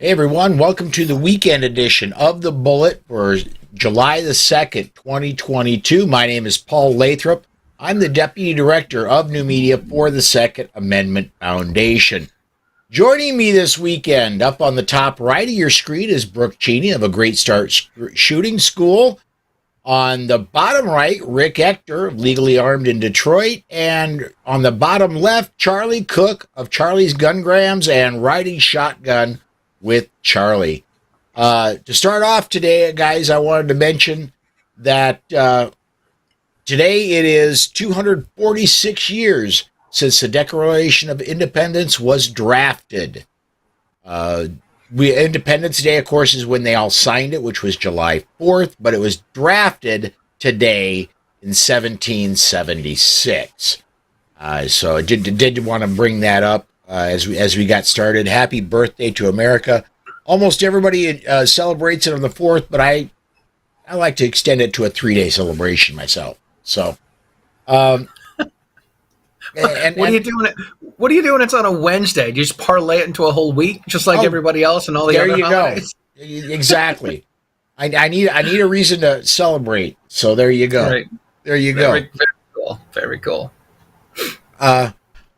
Hey everyone, welcome to the weekend edition of The Bullet for July the 2nd, 2022. My name is Paul Lathrop. I'm the Deputy Director of New Media for the Second Amendment Foundation. Joining me this weekend, up on the top right of your screen, is Brooke Cheney of A Great Start Shooting School. On the bottom right, Rick Ector of Legally Armed in Detroit. And on the bottom left, Charlie Cook of Charlie's Gungrams and Riding Shotgun with Charlie. To start off today, guys, I wanted to mention that today it is 246 years since the Declaration of Independence was drafted. Independence Day, of course, is when they all signed it, which was July 4th, but it was drafted today in 1776. So I did want to bring that up as we got started. Happy birthday to America. Almost everybody celebrates it on the 4th, but I like to extend it to a 3-day celebration myself. So, what are you doing? What are you doing? It's on a Wednesday. Do you just parlay it into a whole week, just like everybody else and all the other holidays? Go. Exactly. I need a reason to celebrate. So there you go. Right. There you go. Very cool. Very cool.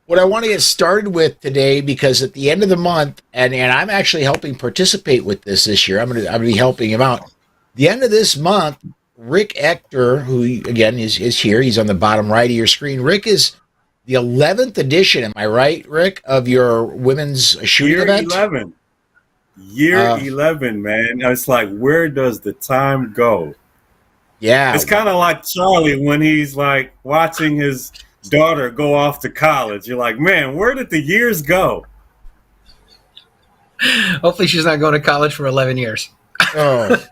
What I want to get started with today, because at the end of the month, and I'm actually helping participate with this year. I'm gonna be helping him out. The end of this month, Rick Ector, who again is here. He's on the bottom right of your screen. Rick is the 11th edition, am I right, Rick, of your women's shooting event? 11. Year 11, man. It's like, where does the time go? Yeah. It's kind of like Charlie when he's like watching his daughter go off to college. You're like, man, where did the years go? Hopefully she's not going to college for 11 years. Oh.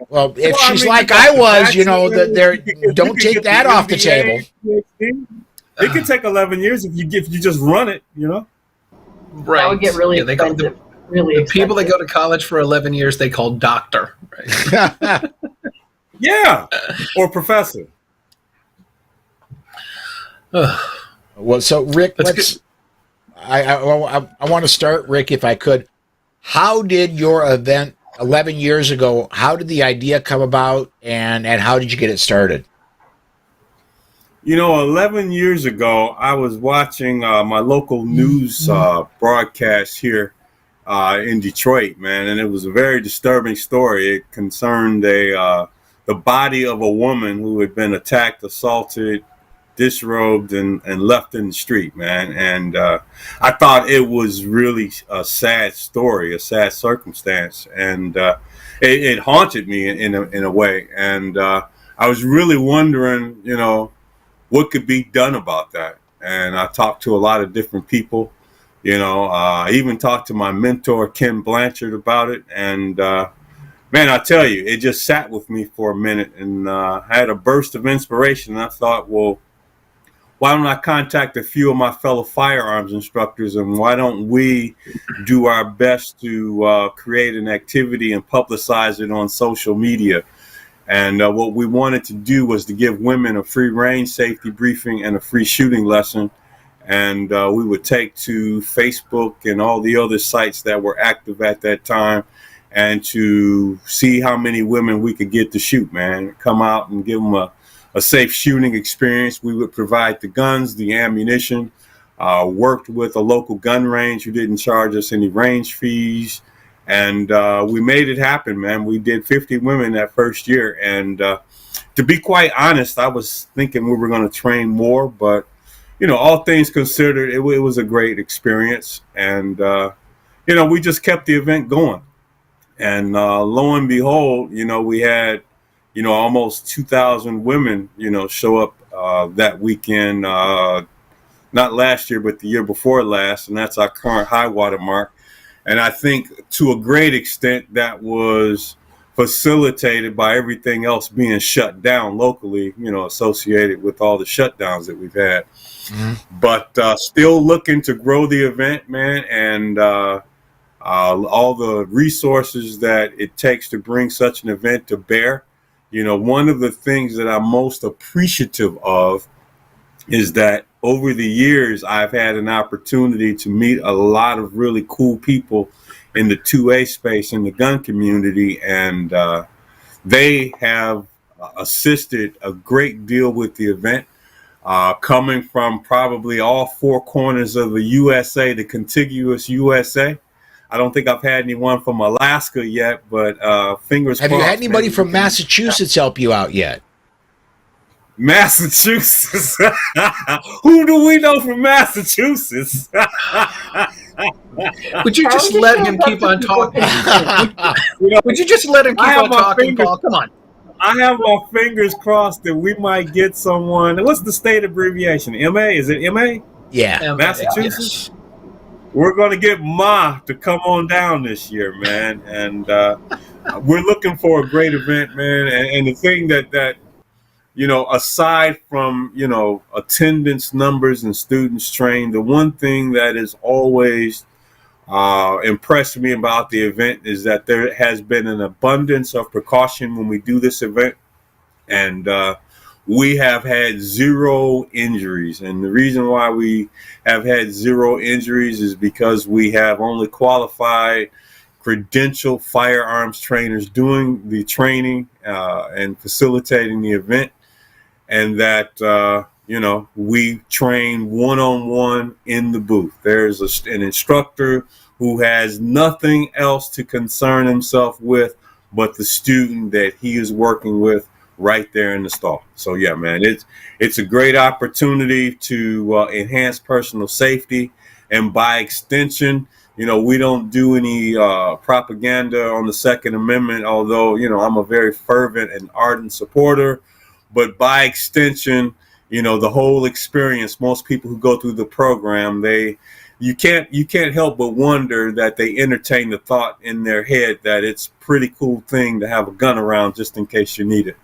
Well, if she's like I was, don't take that off the table. It could take 11 years if you just run it, Right. That would get really expensive. The people that go to college for 11 years, they call doctor. Right? Yeah, or professor. Well, so Rick, I want to start, Rick, if I could. How did your event 11 years ago, how did the idea come about, and how did you get it started? 11 years ago, I was watching my local news broadcast here in Detroit, man, and it was a very disturbing story. It concerned the body of a woman who had been attacked, assaulted, disrobed, and left in the street, man. And I thought it was really a sad story, a sad circumstance, and it haunted me in a way. And I was really wondering, what could be done about that. And I talked to a lot of different people, I even talked to my mentor, Ken Blanchard, about it. And man, I tell you, it just sat with me for a minute, and I had a burst of inspiration. And I thought, well, why don't I contact a few of my fellow firearms instructors, and why don't we do our best to create an activity and publicize it on social media? And what we wanted to do was to give women a free range safety briefing and a free shooting lesson. And we would take to Facebook and all the other sites that were active at that time, and to see how many women we could get to shoot, man. Come out and give them a safe shooting experience. We would provide the guns, the ammunition, worked with a local gun range who didn't charge us any range fees. And we made it happen, man. We did 50 women that first year. And to be quite honest, I was thinking we were going to train more, but all things considered, it was a great experience. And, we just kept the event going. And lo and behold, we had, almost 2,000 women, show up that weekend, not last year, but the year before last. And that's our current high water mark. And I think to a great extent that was facilitated by everything else being shut down locally, associated with all the shutdowns that we've had. Mm-hmm. But still looking to grow the event, man, and all the resources that it takes to bring such an event to bear. One of the things that I'm most appreciative of is that over the years, I've had an opportunity to meet a lot of really cool people in the 2A space in the gun community, and they have assisted a great deal with the event, coming from probably all four corners of the USA, the contiguous USA. I don't think I've had anyone from Alaska yet, but fingers crossed. Have you had anybody from Massachusetts help you out yet? Massachusetts? Who do we know from Massachusetts? Would you just let him keep on talking? Would you just let him keep on talking, Paul? Come on. I have my fingers crossed that we might get someone. What's the state abbreviation? MA? Is it MA? Yeah. Massachusetts? Yes. We're going to get Ma to come on down this year, man. And we're looking for a great event, man. And the thing that aside from, attendance numbers and students trained, the one thing that has always impressed me about the event is that there has been an abundance of precaution when we do this event. And we have had 0 injuries. And the reason why we have had 0 injuries is because we have only qualified, credentialed firearms trainers doing the training and facilitating the event. And that, we train one-on-one in the booth. There's an instructor who has nothing else to concern himself with but the student that he is working with right there in the stall. So, yeah, man, it's a great opportunity to enhance personal safety. And by extension, we don't do any propaganda on the Second Amendment, although, I'm a very fervent and ardent supporter. But by extension, the whole experience, most people who go through the program, you can't help but wonder that they entertain the thought in their head that it's a pretty cool thing to have a gun around just in case you need it.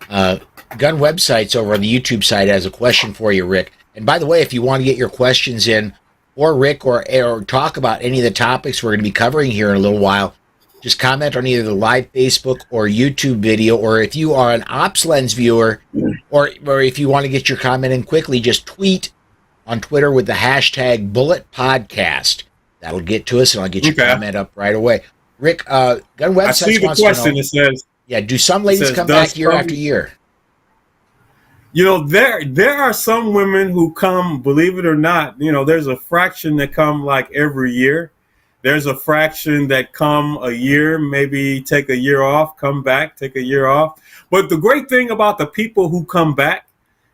Gun Websites over on the YouTube side has a question for you, Rick. And by the way, if you want to get your questions in, or Rick, or talk about any of the topics we're going to be covering here in a little while, just comment on either the live Facebook or YouTube video, or if you are an OpsLens viewer, or if you want to get your comment in quickly, just tweet on Twitter with the hashtag #BulletPodcast. That'll get to us, and I'll get your comment up right away. Rick, Gun Websites I see the question that says, yeah, do some ladies come back year after year? There are some women who come, believe it or not, there's a fraction that come like every year. There's a fraction that come a year, maybe take a year off, come back, take a year off. But the great thing about the people who come back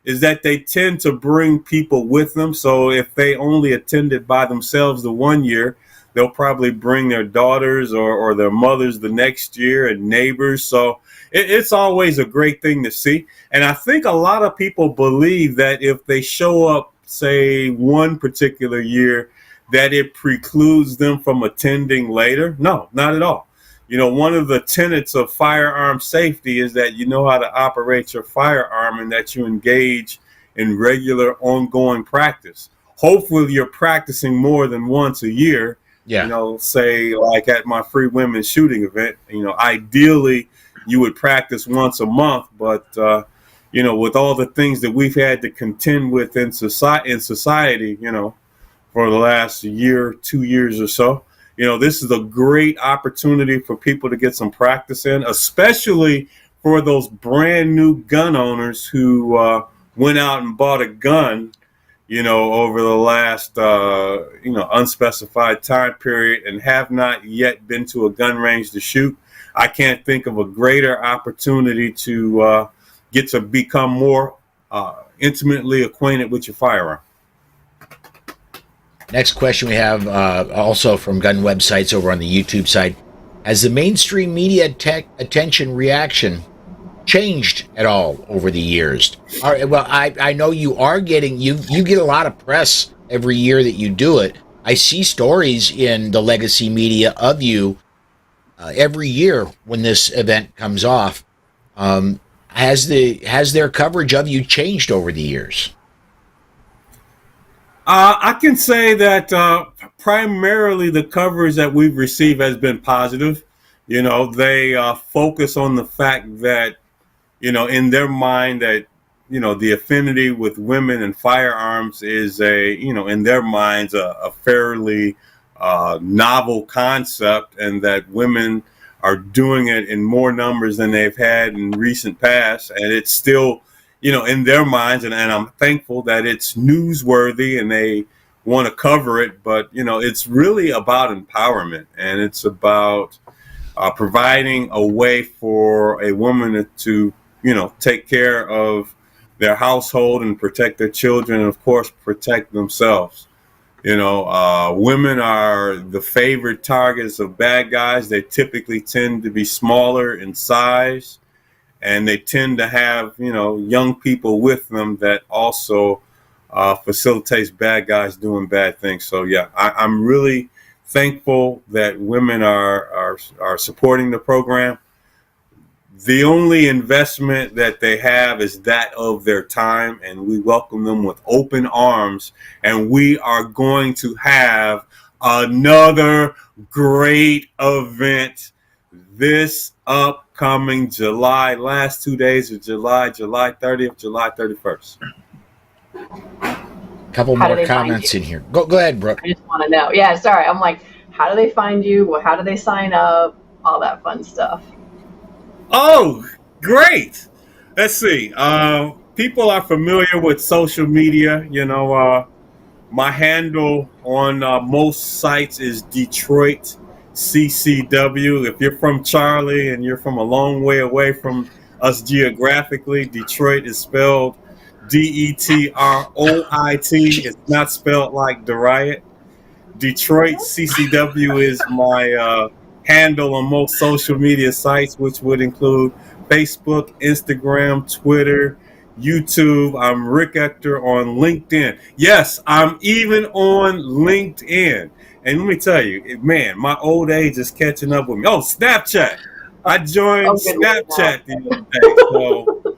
is that they tend to bring people with them. So if they only attended by themselves the one year, they'll probably bring their daughters or their mothers the next year, and neighbors. So it's always a great thing to see. And I think a lot of people believe that if they show up, say, one particular year, that it precludes them from attending later. No, not at all. One of the tenets of firearm safety is that you know how to operate your firearm and that you engage in regular ongoing practice. Hopefully you're practicing more than once a year. Yeah. Say like at my free women's shooting event, ideally you would practice once a month, but with all the things that we've had to contend with in society, for the last year, 2 years or so. This is a great opportunity for people to get some practice in, especially for those brand new gun owners who went out and bought a gun, over the last, unspecified time period and have not yet been to a gun range to shoot. I can't think of a greater opportunity to get to become more intimately acquainted with your firearm. Next question we have also from Gun Websites over on the YouTube side. Has the mainstream media attention reaction changed at all over the years? Well, I know you are getting, you get a lot of press every year that you do it. I see stories in the legacy media of you every year when this event comes off. Has their coverage of you changed over the years? I can say that primarily the coverage that we've received has been positive. They focus on the fact that, in their mind that the affinity with women and firearms is in their minds, a fairly novel concept, and that women are doing it in more numbers than they've had in recent past. And it's still, in their minds, and I'm thankful that it's newsworthy and they want to cover it. But, it's really about empowerment, and it's about providing a way for a woman to, take care of their household and protect their children, and of course protect themselves. Women are the favorite targets of bad guys. They typically tend to be smaller in size, and they tend to have, young people with them that also facilitates bad guys doing bad things. So yeah, I'm really thankful that women are supporting the program. The only investment that they have is that of their time, and we welcome them with open arms. And we are going to have another great event this upcoming July, last 2 days of July 30th, July 31st. Couple more comments in here. Go ahead, Brooke. I just want to know. Yeah, sorry. I'm like, how do they find you? How do they sign up? All that fun stuff. Oh, great. Let's see. People are familiar with social media. My handle on most sites is Detroit CCW. If you're from Charlie and you're from a long way away from us geographically, Detroit is spelled Detroit. It's not spelled like Deriot. Detroit CCW is my handle on most social media sites, which would include Facebook, Instagram, Twitter, YouTube. I'm Rick Ector on LinkedIn. Yes, I'm even on LinkedIn. And let me tell you, man, my old age is catching up with me. Oh, Snapchat. I joined Snapchat the other day. So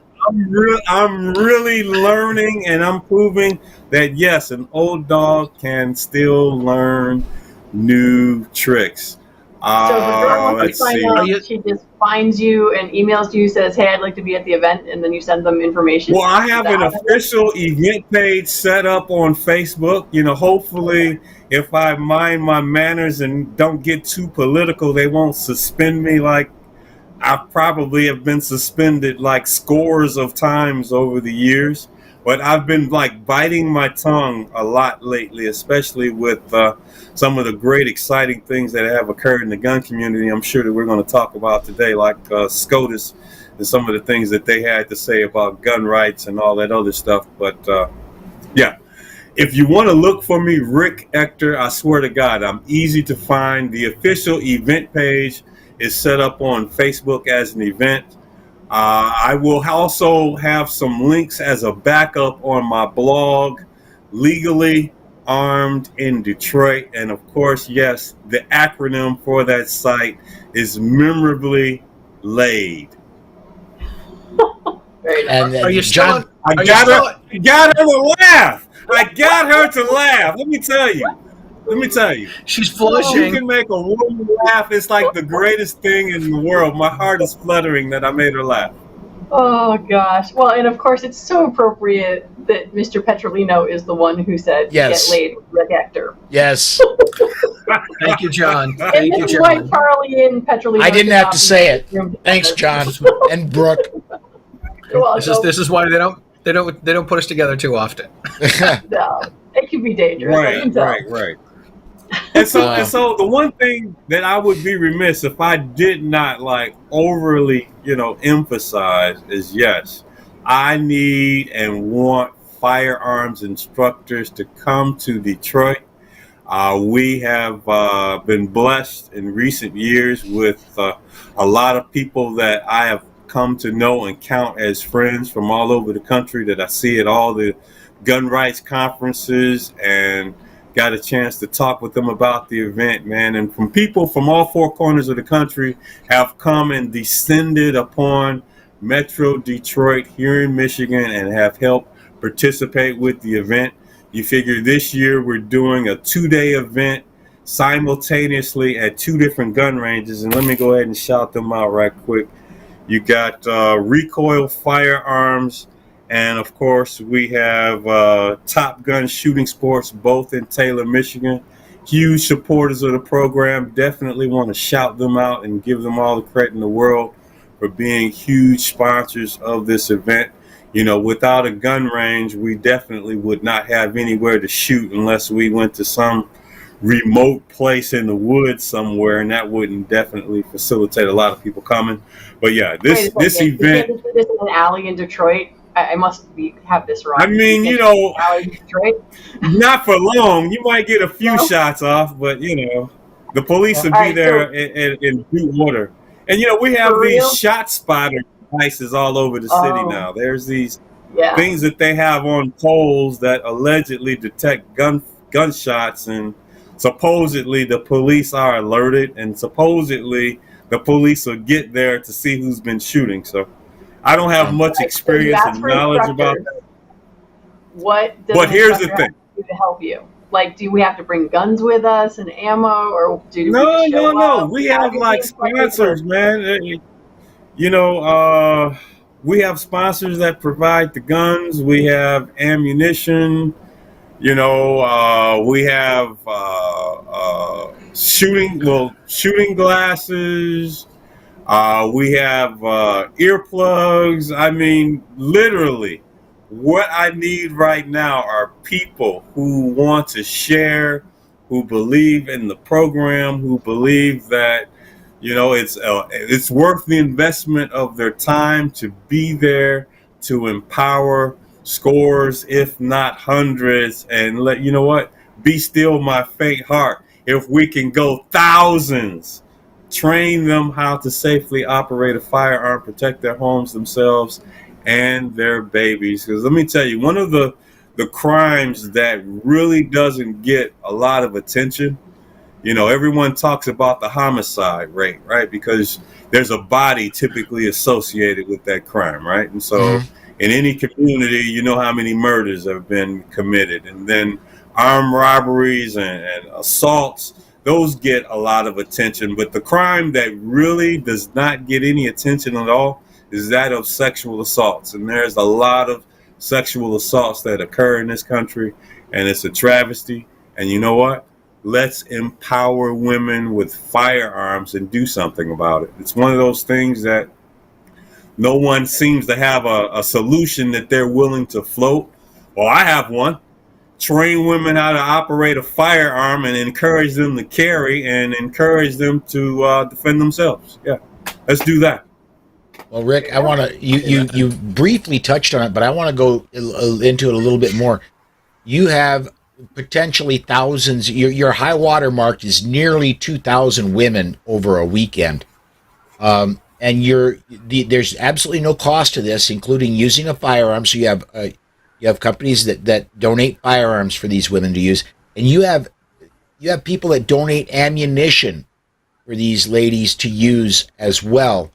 I'm really learning, and I'm proving that, yes, an old dog can still learn new tricks. So if a girl wants to sign up, she just finds you and emails you, says, hey, I'd like to be at the event, and then you send them information. Well, I have an official event page set up on Facebook. Hopefully, if I mind my manners and don't get too political, they won't suspend me like I probably have been suspended like scores of times over the years. But I've been biting my tongue a lot lately, especially with some of the great, exciting things that have occurred in the gun community. I'm sure that we're going to talk about today, like SCOTUS and some of the things that they had to say about gun rights and all that other stuff. But yeah, if you want to look for me, Rick Ector, I swear to God, I'm easy to find. The official event page is set up on Facebook as an event. I will also have some links as a backup on my blog, Legally Armed in Detroit. And of course, yes, the acronym for that site is memorably laid. And are you John? still? I got her to laugh. I got her to laugh. Let me tell you. She's flushing. You can make a woman laugh. It's like the greatest thing in the world. My heart is fluttering that I made her laugh. Oh, gosh. Well, and of course, it's so appropriate that Mr. Petrolino is the one who said, yes, get laid with Rick Ector. Yes. Thank you, John. And this is why Charlie and Petrolino. I didn't have to say it. Thanks, John and Brooke. This is why they don't put us together too often. No, it can be dangerous. Right. And so the one thing that I would be remiss if I did not overly, emphasize is, yes, I need and want firearms instructors to come to Detroit. We have been blessed in recent years with a lot of people that I have come to know and count as friends from all over the country that I see at all the gun rights conferences, and got a chance to talk with them about the event, man. And from people from all four corners of the country have come and descended upon Metro Detroit here in Michigan and have helped participate with the event. You figure this year we're doing a 2-day event simultaneously at 2 different gun ranges. And let me go ahead and shout them out right quick. You got Recoil Firearms And of course, we have Top Gun Shooting Sports, both in Taylor, Michigan. Huge supporters of the program. Definitely want to shout them out and give them all the credit in the world for being huge sponsors of this event. You know, without a gun range, we definitely would not have anywhere to shoot unless we went to some remote place in the woods somewhere, and that wouldn't definitely facilitate a lot of people coming. But yeah, this event. You this in an alley in Detroit. I must have this wrong. I mean, you know, not for long. You might get a few shots off, but you know, the police will be there in due order. And you know, we have these shot spotter devices all over the city now. There's these things that they have on poles that allegedly detect gunshots, and supposedly the police are alerted, and supposedly the police will get there to see who's been shooting. So I don't have much experience and knowledge about that. But here's the thing. To help you, like, do we have to bring guns with us and ammo, or do no? We have like sponsors, man. You know, we have sponsors that provide the guns. We have ammunition. You know, we have shooting glasses. We have earplugs. I mean, literally, what I need right now are people who want to share, who believe in the program, who believe that, you know, it's worth the investment of their time to be there, to empower scores, if not hundreds, and let you know what, be still my faint heart. If we can go thousands, train them how to safely operate a firearm, protect their homes, themselves, and their babies. Because let me tell you, one of the crimes that really doesn't get a lot of attention, you know, everyone talks about the homicide rate, right? Because there's a body typically associated with that crime, right? And so in any community, you know how many murders have been committed. And then armed robberies and assaults, those get a lot of attention. But the crime that really does not get any attention at all is that of sexual assaults. And there's a lot of sexual assaults that occur in this country, and it's a travesty. And you know what? Let's empower women with firearms and do something about it. It's one of those things that no one seems to have a solution that they're willing to float. Well, I have one. Train women how to operate a firearm and encourage them to carry and encourage them to defend themselves. Yeah, let's do that. Well, Rick, I want to, you briefly touched on it, but I want to go into it a little bit more. You have potentially thousands, your high water mark is nearly 2,000 women over a weekend. And there's absolutely no cost to this, including using a firearm. So you have companies that donate firearms for these women to use, and you have people that donate ammunition for these ladies to use as well,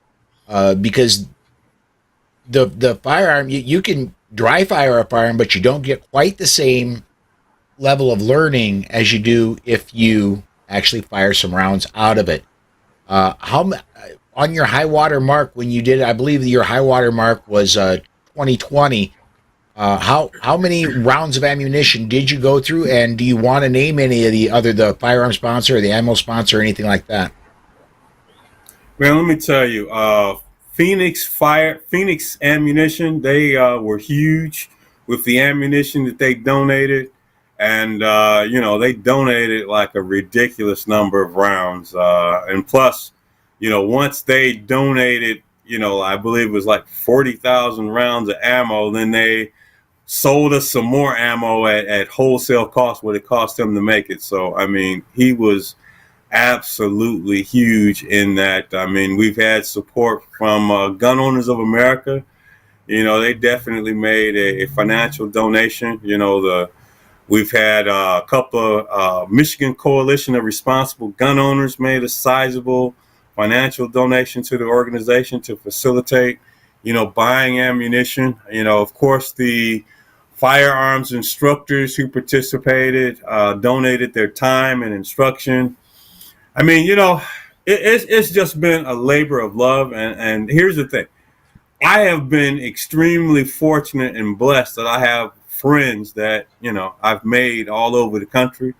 because the firearm, you can dry fire a firearm, but you don't get quite the same level of learning as you do if you actually fire some rounds out of it. On your high water mark, when you did it, I believe your high water mark was 2020. How many rounds of ammunition did you go through, and do you want to name any of the firearm sponsor or the ammo sponsor or anything like that? Man, let me tell you, Phoenix Ammunition, they were huge with the ammunition that they donated, and you know, they donated like a ridiculous number of rounds, and plus, you know, once they donated, you know, I believe it was like 40,000 rounds of ammo, then they sold us some more ammo at wholesale cost, what it cost him to make it. So, I mean, he was absolutely huge in that. I mean, we've had support from Gun Owners of America. You know, they definitely made a financial donation. You know, we've had a couple of Michigan Coalition of Responsible Gun Owners made a sizable financial donation to the organization to facilitate, you know, buying ammunition. You know, of course, the firearms instructors who participated donated their time and instruction. I mean, you know, it's just been a labor of love. And here's the thing. I have been extremely fortunate and blessed that I have friends that, I've made all over the country.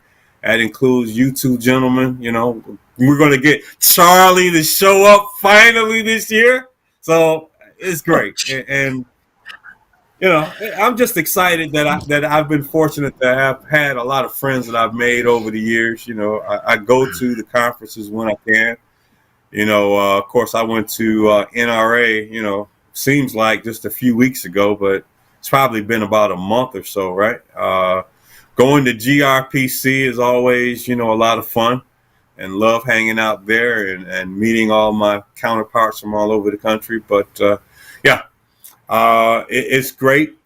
That includes you two gentlemen. We're going to get Charlie to show up finally this year. So it's great. And I'm just excited that I've been fortunate to have had a lot of friends that I've made over the years. I go to the conferences when I can. Of course, I went to NRA, seems like just a few weeks ago, but it's probably been about a month or so, right? Going to GRPC is always, a lot of fun, and love hanging out there and meeting all my counterparts from all over the country. But it's great.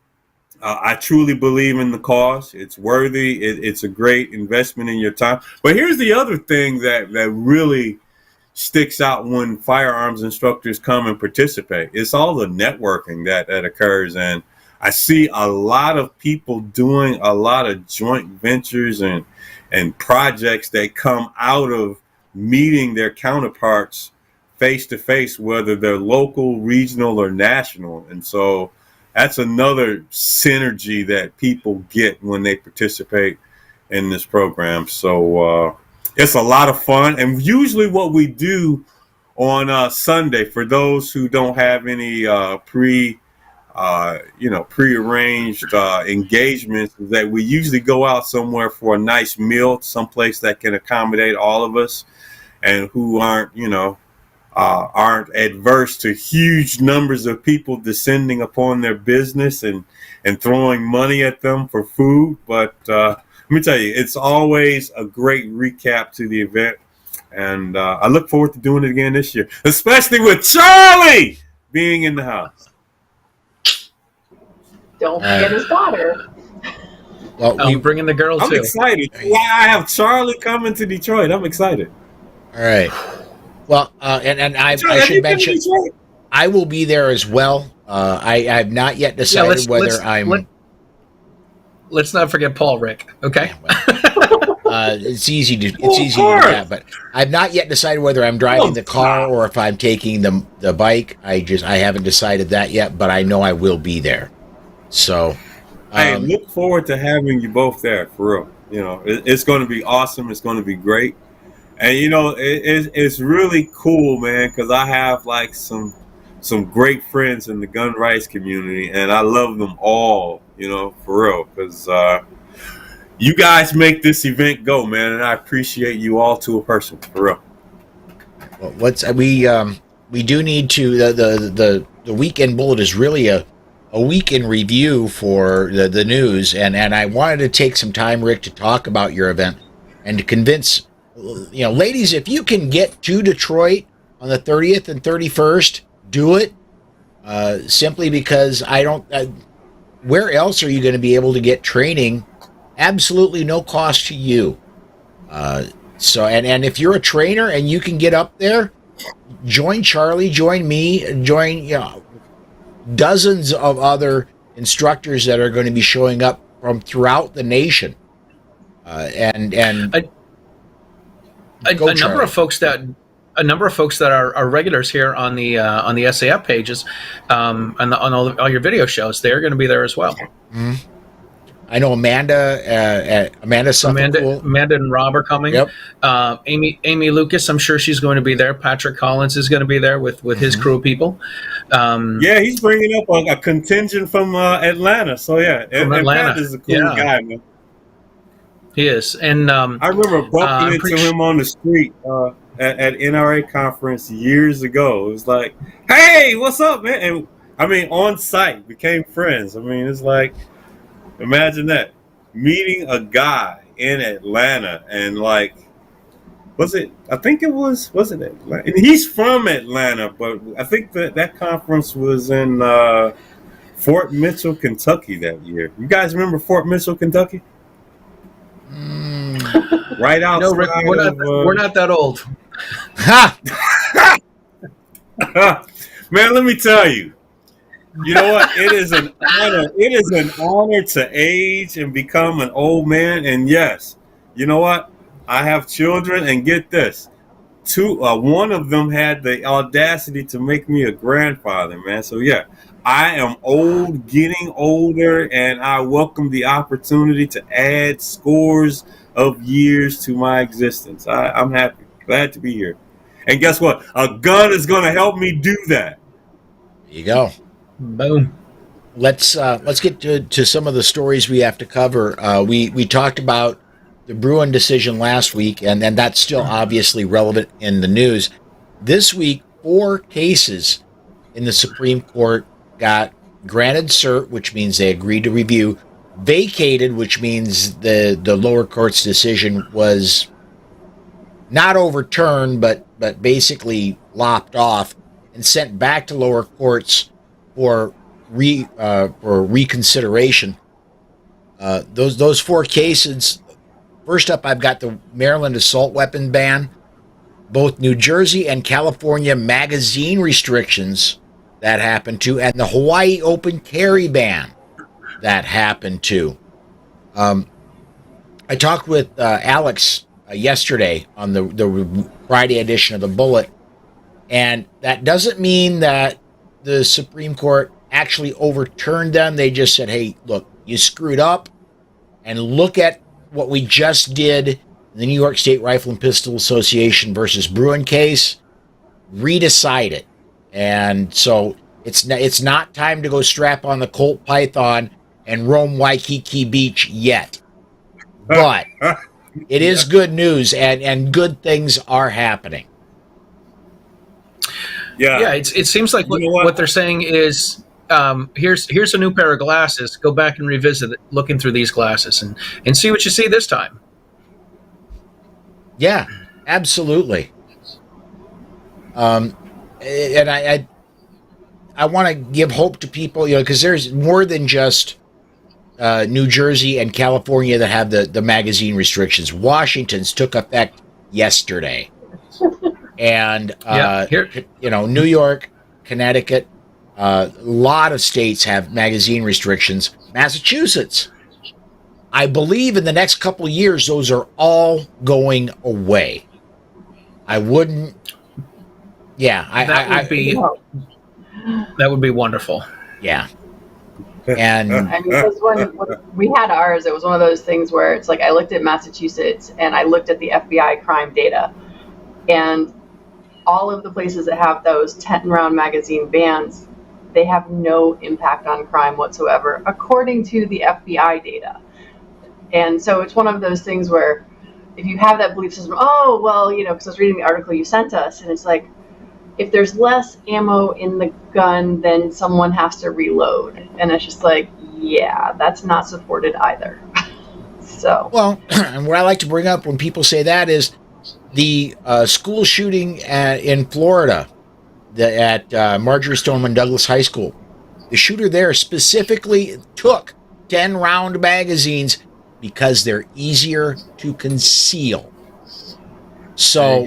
I truly believe in the cause. It's worthy. It's a great investment in your time. But here's the other thing that really sticks out when firearms instructors come and participate. It's all the networking that occurs. And I see a lot of people doing a lot of joint ventures and projects that come out of meeting their counterparts face to face, whether they're local, regional, or national. And so that's another synergy that people get when they participate in this program. So it's a lot of fun. And usually what we do on Sunday, for those who don't have any prearranged engagements, is that we usually go out somewhere for a nice meal, someplace that can accommodate all of us and who aren't adverse to huge numbers of people descending upon their business and throwing money at them for food. But let me tell you, it's always a great recap to the event. And I look forward to doing it again this year, especially with Charlie being in the house. Don't forget his daughter. Well, we bring in the girls I'm too. excited. I have Charlie coming to Detroit. I'm excited. All right. Well, and I should mention I will be there as well. I have not yet decided whether I'm. Let's not forget Paul, Rick. Okay. It's easy to do that, but I've not yet decided whether I'm driving the car or if I'm taking the bike. I haven't decided that yet, but I know I will be there. So, I look forward to having you both there for real. It's going to be awesome. It's going to be great. And, it's really cool, man, because I have like some great friends in the gun rights community, and I love them all, for real, because you guys make this event go, man, and I appreciate you all to a person, for real. Well, we do need to the weekend bullet is really a week in review for the news, and I wanted to take some time, Rick, to talk about your event and to convince ladies, if you can get to Detroit on the 30th and 31st, do it. Simply because where else are you going to be able to get training? Absolutely no cost to you. So if you're a trainer and you can get up there, join Charlie, join me, join dozens of other instructors that are going to be showing up from throughout the nation. A number of folks that are regulars here on the SAF pages, on all your video shows, they're going to be there as well. Mm-hmm. I know Amanda and Rob are coming. Yep. Amy Lucas, I'm sure she's going to be there. Patrick Collins is going to be there with his crew of people. He's bringing up a contingent from Atlanta. So from Atlanta. Pat is a cool guy, man. He is, and I remember bumping into him on the street at NRA conference years ago. It was like, "Hey, what's up, man?" And on site, became friends. It's like, imagine that, meeting a guy in Atlanta, and like, was it Atlanta? And he's from Atlanta, but I think that conference was in Fort Mitchell, Kentucky that year. You guys remember Fort Mitchell, Kentucky? Right outside. No, Rick, we're not that old. Man, let me tell you. You know what? It is an honor. It is an honor to age and become an old man. And yes, you know what? I have children, and get this. one of them had the audacity to make me a grandfather, man. So yeah, I am old, getting older, and I welcome the opportunity to add scores of years to my existence. I'm happy, glad to be here. And guess what? A gun is going to help me do that. There you go. Boom. Let's get to some of the stories we have to cover. We talked about the Bruin decision last week, and that's still obviously relevant in the news. This week, 4 cases in the Supreme Court got granted cert, which means they agreed to review, vacated, which means the lower court's decision was not overturned, but basically lopped off, and sent back to lower courts for reconsideration. Those 4 cases. First up, I've got the Maryland assault weapon ban, both New Jersey and California magazine restrictions that happened to, and the Hawaii open carry ban that happened to. I talked with Alex yesterday on the Friday edition of the Bullet, and that doesn't mean that the Supreme Court actually overturned them. They just said, hey, look, you screwed up, and look at what we just did in the New York State Rifle and Pistol Association versus Bruin case, redecide it. And so it's not time to go strap on the Colt Python and roam Waikiki Beach yet. But it is good news, and good things are happening. Yeah. It seems like what they're saying is, here's a new pair of glasses. Go back and revisit it, looking through these glasses, and see what you see this time. Yeah, absolutely. And I want to give hope to people, because there's more than just New Jersey and California that have the magazine restrictions. Washington's took effect yesterday, and New York, Connecticut. A lot of states have magazine restrictions. Massachusetts, I believe in the next couple of years, those are all going away. I wouldn't. Yeah, that would be wonderful. Yeah, and because when we had ours, it was one of those things where it's like I looked at Massachusetts and I looked at the FBI crime data, and all of the places that have those 10-round magazine bans, they have no impact on crime whatsoever, according to the FBI data. And so it's one of those things where if you have that belief system, because I was reading the article you sent us, and it's like, if there's less ammo in the gun, then someone has to reload. And it's just like, yeah, that's not supported either. So. Well, and what I like to bring up when people say that is the school shooting in Florida, at Marjorie Stoneman Douglas High School. The shooter there specifically took 10-round magazines because they're easier to conceal. So,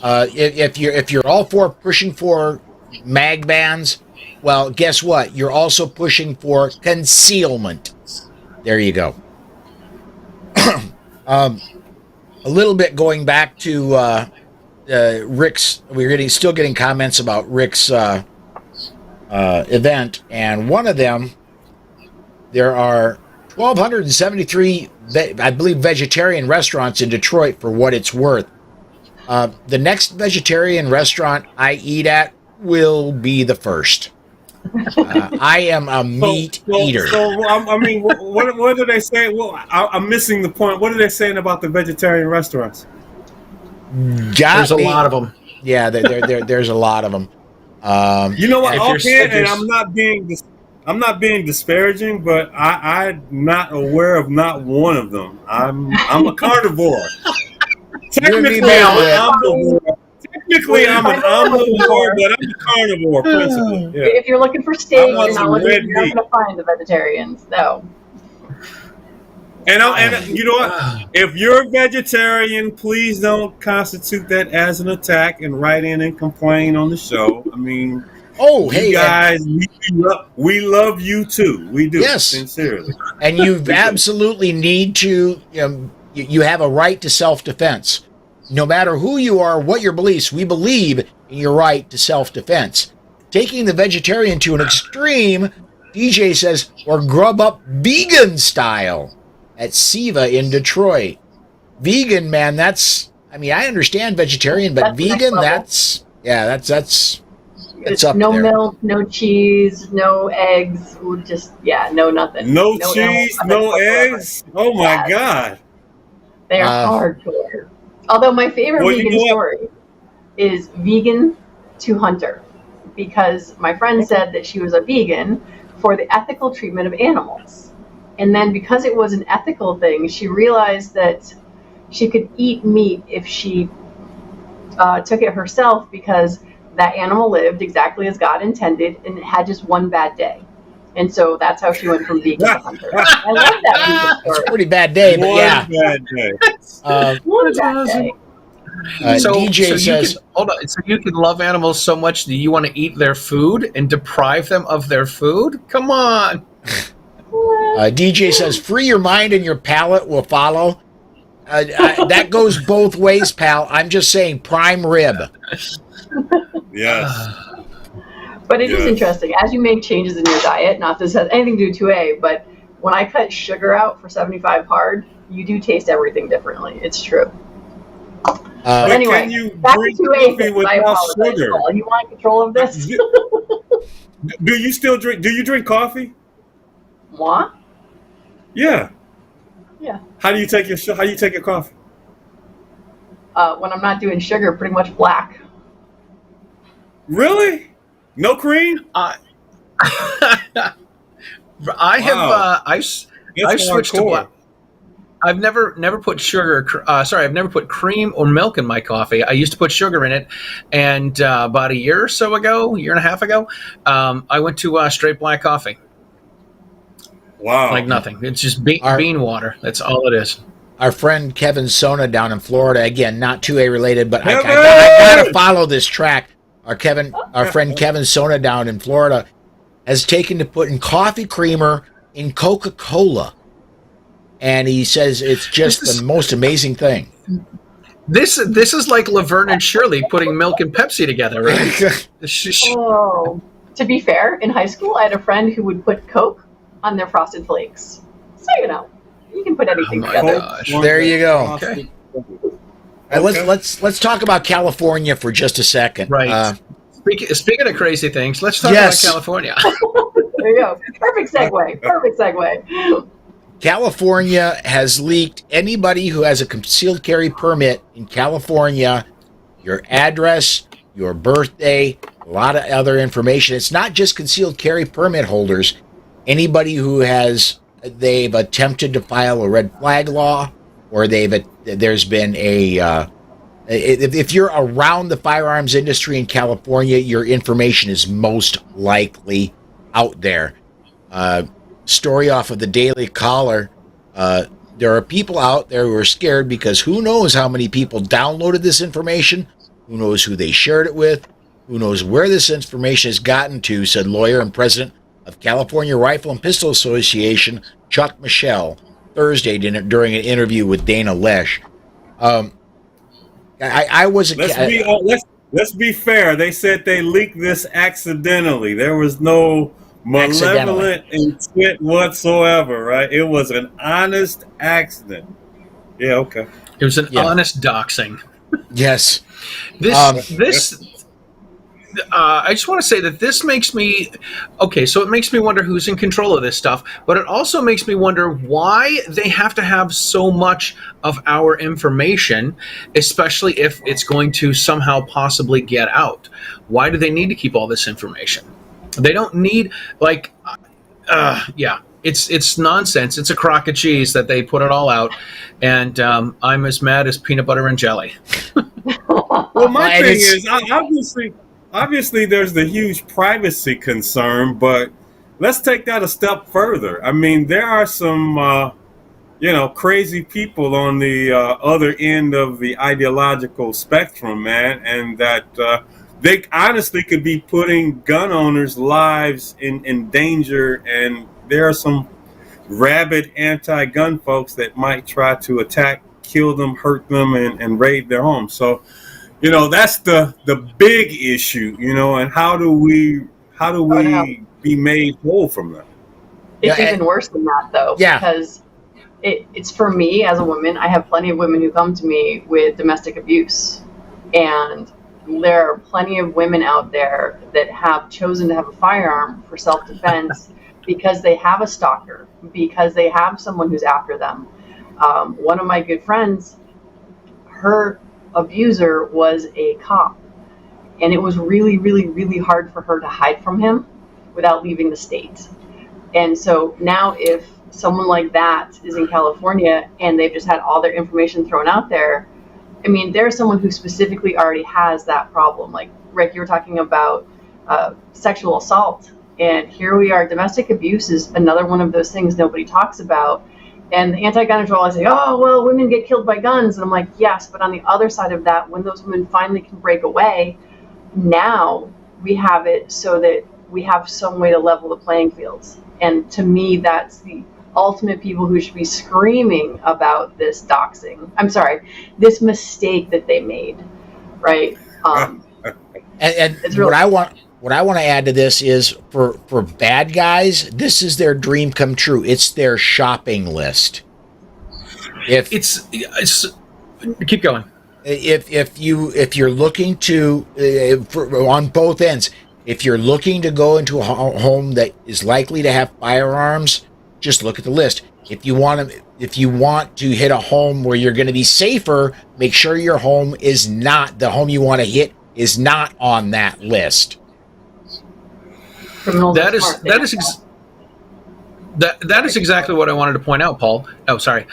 if you're all for pushing for mag bans, well, guess what? You're also pushing for concealment. There you go. A little bit going back to Rick's, still getting comments about Rick's event, and one of them, there are 1,273, I believe, vegetarian restaurants in Detroit, for what it's worth. The next vegetarian restaurant I eat at will be the first. I am a meat eater. So what do they say? Well, I'm missing the point. What are they saying about the vegetarian restaurants? There's a lot of them. Yeah, there's a lot of them. You know what? And I'm not being disparaging, but I'm not aware of not one of them. I'm a carnivore. Technically, I'm an omnivore, but I'm a carnivore principally. Yeah. If you're looking for steak, you're not going to find the vegetarians. No. And you know what? If you're vegetarian, please don't constitute that as an attack and write in and complain on the show. I mean, hey guys, we love you too. We do, yes, sincerely. And you absolutely need to. You have a right to self-defense. No matter who you are, what your beliefs, we believe in your right to self-defense. Taking the vegetarian to an extreme, DJ says, or grub up vegan style at Siva in Detroit. Vegan, man, that's, I mean, I understand vegetarian, but vegan, that's up no there. milk, no cheese, no eggs, just, no nothing. No cheese, no eggs? Oh my God. They are hardcore. Although my favorite vegan story is vegan to hunter, because my friend said that she was a vegan for the ethical treatment of animals. And then because it was an ethical thing, she realized that she could eat meat if she took it herself, because that animal lived exactly as God intended and it had just one bad day. And so that's how she went from vegan to hunter. I love that vegan story. It's a pretty bad day, but yeah. Bad day. One bad day. So DJ says, hold on. So you can love animals so much that you want to eat their food and deprive them of their food? Come on. DJ says, free your mind and your palate will follow. That goes both ways, pal. I'm just saying prime rib. Yes. But it is interesting. As you make changes in your diet, not this has anything to do with 2A, but when I cut sugar out for 75 hard, you do taste everything differently. It's true. But anyway, can you back drink to 2A. coffee without sugar? Paul. You want control of this? Do you still drink? Do you drink coffee? Moi? Yeah. Yeah. How do you take your coffee? When I'm not doing sugar, pretty much black. Really? No cream? I have I switched to black. I've never put sugar. I've never put cream or milk in my coffee. I used to put sugar in it, and about a year and a half ago, I went to straight black coffee. Wow! Like nothing. It's just bean water. That's all it is. Our friend Kevin Sona down in Florida, again, not 2A related, but I gotta follow this track. Our friend Kevin Sona down in Florida has taken to putting coffee creamer in Coca-Cola. And he says it's just the most amazing thing. This is like Laverne and Shirley putting milk and Pepsi together, right? Oh, to be fair, in high school, I had a friend who would put Coke on their Frosted Flakes. So you can put anything together. Gosh. There you go. Okay. Let's talk about California for just a second. Right. Speaking of crazy things, let's talk about California. There you go. Perfect segue. California has leaked anybody who has a concealed carry permit in California, your address, your birthday, a lot of other information. It's not just concealed carry permit holders. Anybody who they've attempted to file a red flag law, or there's been if you're around the firearms industry in California, your information is most likely out there. Story off of the Daily Caller. There are people out there who are scared because who knows how many people downloaded this information, who knows who they shared it with, who knows where this information has gotten to, said lawyer and president of California Rifle and Pistol Association, Chuck Michelle, Thursday during an interview with Dana Lesh. Let's be fair. They said they leaked this accidentally. There was no malevolent intent whatsoever, right? It was an honest accident. Yeah, okay. It was an honest doxing. Yes. I just want to say that this makes me so it makes me wonder who's in control of this stuff, but it also makes me wonder why they have to have so much of our information, especially if it's going to somehow possibly get out. Why do they need to keep all this information? They don't need it's nonsense. It's a crock of cheese that they put it all out, and I'm as mad as peanut butter and jelly. Well, my thing is, obviously, there's the huge privacy concern, but let's take that a step further. I mean, there are some, crazy people on the other end of the ideological spectrum, man, and that they honestly could be putting gun owners' lives in danger, and there are some rabid anti-gun folks that might try to attack kill them, hurt them, and raid their homes. So, that's the big issue, and how do we be made whole from that? It's even worse than that, though, because it's for me as a woman. I have plenty of women who come to me with domestic abuse, and there are plenty of women out there that have chosen to have a firearm for self-defense because they have a stalker, because they have someone who's after them. One of my good friends, her abuser was a cop, and it was really, really, really hard for her to hide from him without leaving the state. And so now if someone like that is in California and they've just had all their information thrown out there, I mean, there's someone who specifically already has that problem. Like, Rick, you were talking about sexual assault, and here we are. Domestic abuse is another one of those things nobody talks about. And the anti-gunners are always like, oh, well, women get killed by guns. And I'm like, yes, but on the other side of that, when those women finally can break away, now we have it so that we have some way to level the playing fields. And to me, that's the ultimate people who should be screaming about this doxing. I'm sorry, this mistake that they made, right? And really what I want to add to this is for bad guys, this is their dream come true. It's their shopping list. If it's keep going. If you're looking to on both ends, if you're looking to go into a home that is likely to have firearms, just look at the list. If you want to hit a home where you're going to be safer, make sure your home is not, the home you want to hit is not on that list. That is exactly what I wanted to point out, Paul. Oh, sorry.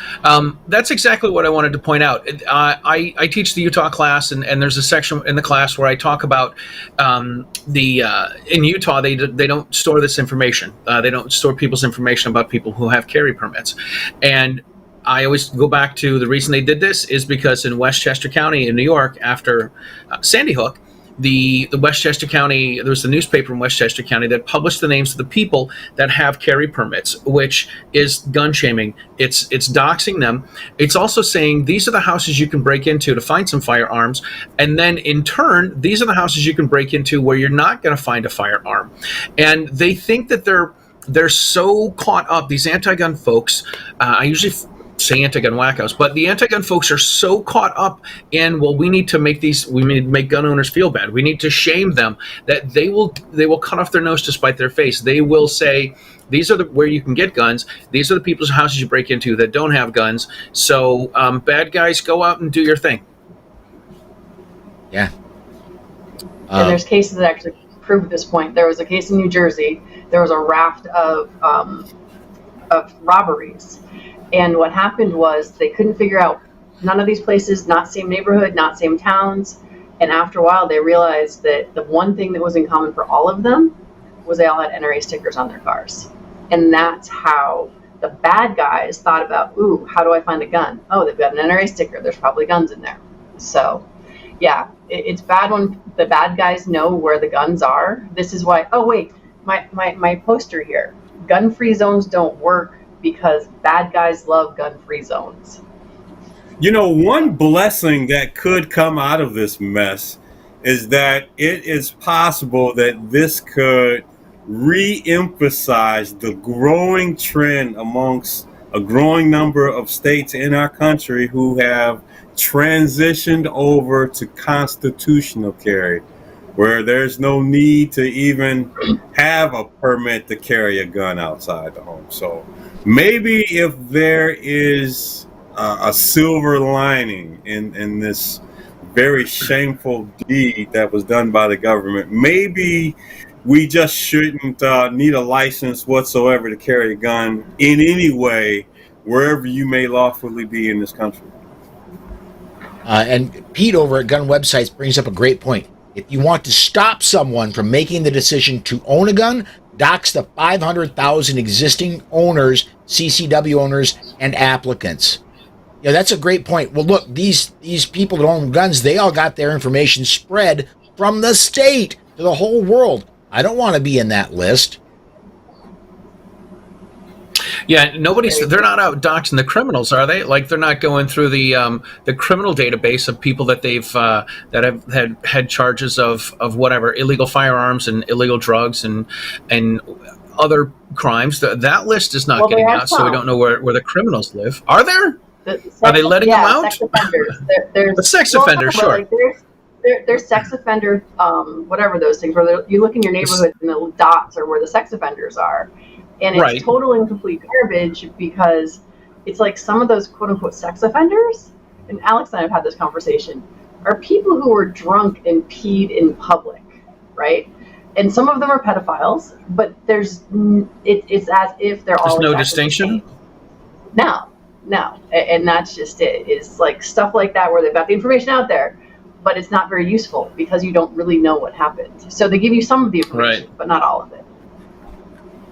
That's exactly what I wanted to point out. I teach the Utah class, and there's a section in the class where I talk about in Utah, they don't store this information. They don't store people's information about people who have carry permits. And I always go back to the reason they did this is because in Westchester County in New York, after Sandy Hook, the Westchester County, there was a newspaper in Westchester County that published the names of the people that have carry permits, which is gun shaming. It's doxing them. It's also saying these are the houses you can break into to find some firearms. And then in turn, these are the houses you can break into where you're not going to find a firearm. And they think that they're so caught up, these anti-gun folks, I usually say anti-gun wackos, but the anti-gun folks are so caught up in, well, we need to make gun owners feel bad. We need to shame them, that they will cut off their nose to spite their face. They will say, these are where you can get guns. These are the people's houses you break into that don't have guns. So bad guys, go out and do your thing. Yeah. And there's cases that actually prove this point. There was a case in New Jersey. There was a raft of robberies. And what happened was they couldn't figure out, none of these places, not same neighborhood, not same towns. And after a while, they realized that the one thing that was in common for all of them was they all had NRA stickers on their cars. And that's how the bad guys thought about, ooh, how do I find a gun? Oh, they've got an NRA sticker. There's probably guns in there. So, yeah, it's bad when the bad guys know where the guns are. This is why, oh, wait, my poster here. Gun-free zones don't work because bad guys love gun-free zones. One blessing that could come out of this mess is that it is possible that this could re-emphasize the growing trend amongst a growing number of states in our country who have transitioned over to constitutional carry, where there's no need to even have a permit to carry a gun outside the home. So maybe if there is a silver lining in this very shameful deed that was done by the government, maybe we just shouldn't need a license whatsoever to carry a gun in any way, wherever you may lawfully be in this country. And Pete over at Gun Websites brings up a great point. If you want to stop someone from making the decision to own a gun, dox the 500,000 existing owners, CCW owners, and applicants. Yeah, that's a great point. Well, look, these people that own guns, they all got their information spread from the state to the whole world. I don't want to be in that list. Yeah, they're not out doxing the criminals, are they? Like they're not going through the criminal database of people that they've that have had charges of whatever, illegal firearms and illegal drugs and other crimes. That list is not getting out, so we don't know where the criminals live. Are there? Are they letting them out? Sex offenders. There's sex offenders, sure. Like there's sex offender, whatever those things, where you look in your neighborhood and the dots are where the sex offenders are. And it's total and complete garbage because it's like some of those quote unquote sex offenders, and Alex and I have had this conversation, are people who were drunk and peed in public, right? And some of them are pedophiles, but it's as if they're all no distinction? No. And that's just it. It's like stuff like that where they've got the information out there, but it's not very useful because you don't really know what happened. So they give you some of the information, but not all of it.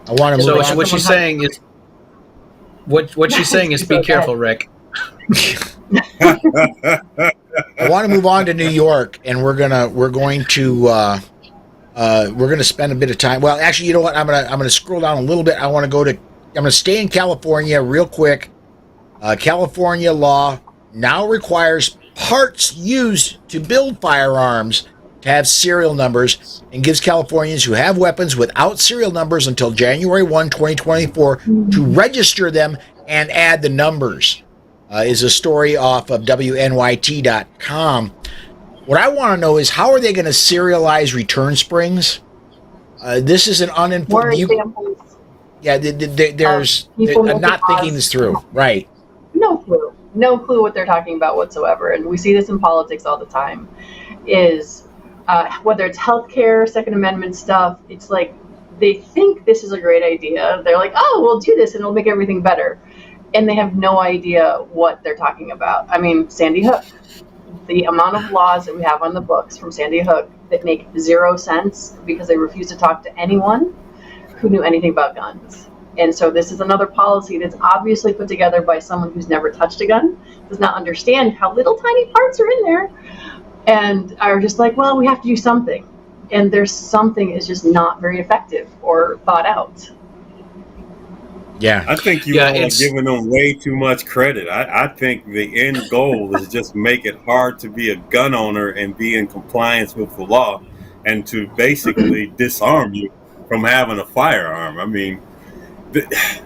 I want to. So what she's saying is, what she's saying is, be careful, Rick. I want to move on to New York, and we're going to spend a bit of time. Well, actually, you know what? I'm gonna scroll down a little bit. I'm gonna stay in California real quick. California law now requires parts used to build firearms to have serial numbers and gives Californians who have weapons without serial numbers until January 1, 2024 to register them and add the numbers. Is a story off of WNYT.com. What I want to know is how are they going to serialize return springs? This is an uninformed. Yeah, I'm not thinking this through. Right. No clue what they're talking about whatsoever. And we see this in politics all the time. Is whether it's healthcare, Second Amendment stuff, it's like they think this is a great idea. They're like, oh, we'll do this and it'll make everything better. And they have no idea what they're talking about. I mean, Sandy Hook. The amount of laws that we have on the books from Sandy Hook that make zero sense because they refuse to talk to anyone who knew anything about guns. And so this is another policy that's obviously put together by someone who's never touched a gun, does not understand how little tiny parts are in there, and are just like, well, we have to do something. And there's something is just not very effective or thought out. Yeah, I think you all are giving them way too much credit. I think the end goal is just make it hard to be a gun owner and be in compliance with the law and to basically disarm you from having a firearm. I mean,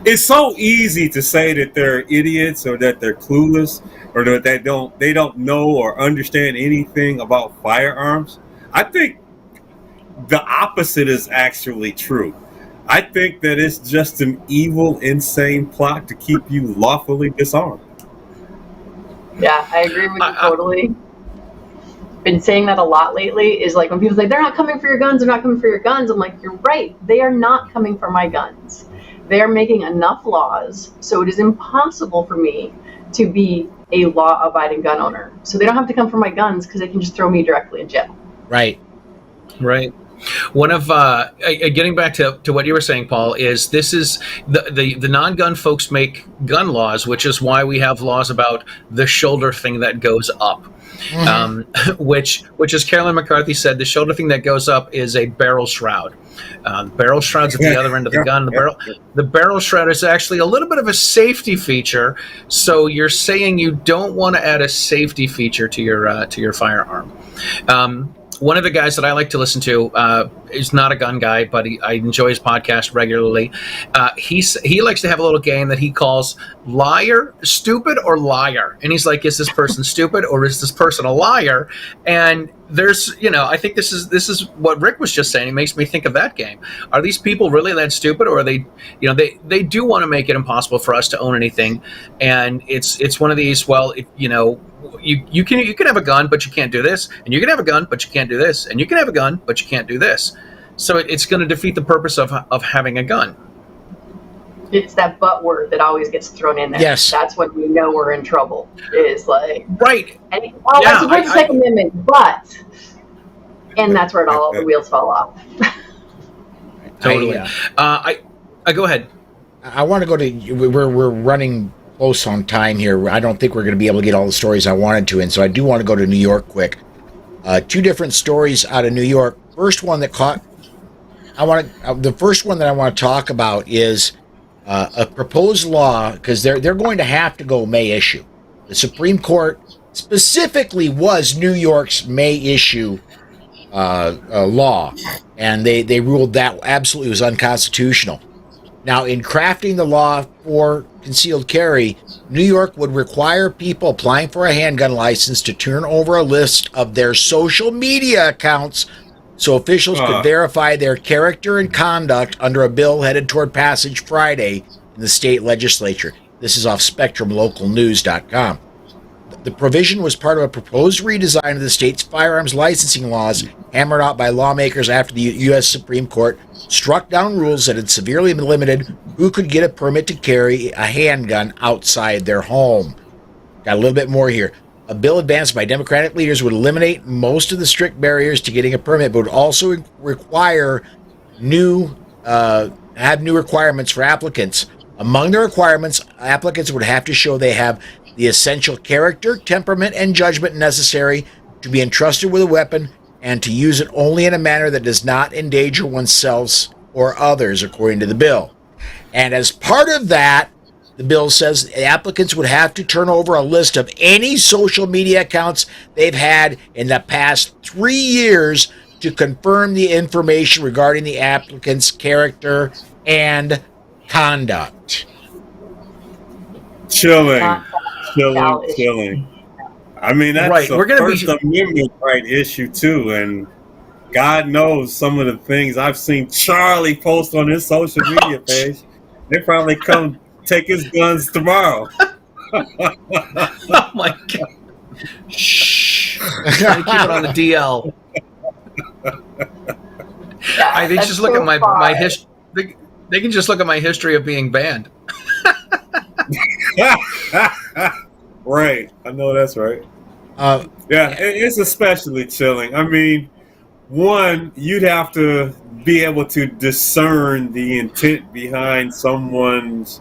it's so easy to say that they're idiots or that they're clueless or that they don't know or understand anything about firearms. I think the opposite is actually true. I think that it's just an evil, insane plot to keep you lawfully disarmed. Yeah, I agree with you totally. Been saying that a lot lately. Is like when people say they're not coming for your guns, they're not coming for your guns. I'm like, you're right. They are not coming for my guns. They are making enough laws so it is impossible for me to be a law-abiding gun owner. So they don't have to come for my guns because they can just throw me directly in jail. Right. One of getting back to what you were saying, Paul, is this is the non-gun folks make gun laws, which is why we have laws about the shoulder thing that goes up. Mm-hmm. Which as Carolyn McCarthy said, the shoulder thing that goes up is a barrel shroud. Barrel shroud's at the other end of the gun. The barrel shroud is actually a little bit of a safety feature. So you're saying you don't want to add a safety feature to your firearm. One of the guys that I like to listen to is not a gun guy, but I enjoy his podcast regularly. He likes to have a little game that he calls liar, stupid, or liar. And he's like, is this person stupid or is this person a liar? And there's, I think this is what Rick was just saying. It makes me think of that game. Are these people really that stupid, or are they, they do want to make it impossible for us to own anything? And it's one of these. Well, you can have a gun, but you can't do this, and you can have a gun, but you can't do this, and you can have a gun, but you can't do this. So it's going to defeat the purpose of having a gun. It's that but word that always gets thrown in there. Yes. That's when we know we're in trouble. Is like right. And, I support the Second Amendment, but, and that's where all the wheels fall off. Totally. I go ahead. I want to go to. We're running close on time here. I don't think we're going to be able to get all the stories I wanted to, and so I do want to go to New York quick. Two different stories out of New York. First one that the first one that I want to talk about is a proposed law, because they're going to have to go May issue. The Supreme Court specifically was New York's May issue law, and they ruled that absolutely was unconstitutional. Now, in crafting the law for concealed carry, New York would require people applying for a handgun license to turn over a list of their social media accounts so officials could verify their character and conduct under a bill headed toward passage Friday in the state legislature. This is off SpectrumLocalNews.com. The provision was part of a proposed redesign of the state's firearms licensing laws, hammered out by lawmakers after the U.S. Supreme Court struck down rules that had severely limited who could get a permit to carry a handgun outside their home. Got a little bit more here. A bill advanced by Democratic leaders would eliminate most of the strict barriers to getting a permit, but would also require new requirements for applicants. Among the requirements, applicants would have to show they have the essential character, temperament, and judgment necessary to be entrusted with a weapon and to use it only in a manner that does not endanger oneself or others, according to the bill. And as part of that, the bill says applicants would have to turn over a list of any social media accounts they've had in the past 3 years to confirm the information regarding the applicant's character and conduct. Chilling. I mean, that's right. a First Amendment right issue too, and God knows some of the things I've seen Charlie post on his social media page. They probably come take his guns tomorrow. Oh my God! Shh. Keep it on the DL. They just look at my history. They can just look at my history of being banned. Right, I know that's right. It's especially chilling. I mean, one, you'd have to be able to discern the intent behind someone's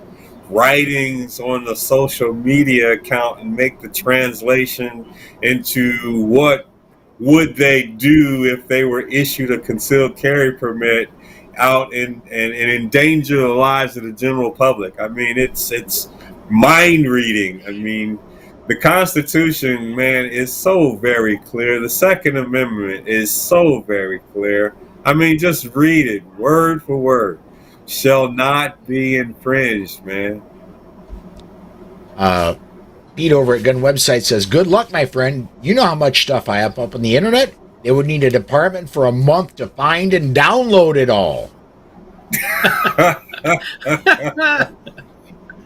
writings on the social media account and make the translation into what would they do if they were issued a concealed carry permit out and endanger the lives of the general public. I mean, it's mind reading. I mean, the Constitution, man, is so very clear. The Second Amendment is so very clear. I mean, just read it word for word. Shall not be infringed, man. Pete over at Gun Website says, good luck, my friend. You know how much stuff I have up on the internet? They would need a department for a month to find and download it all.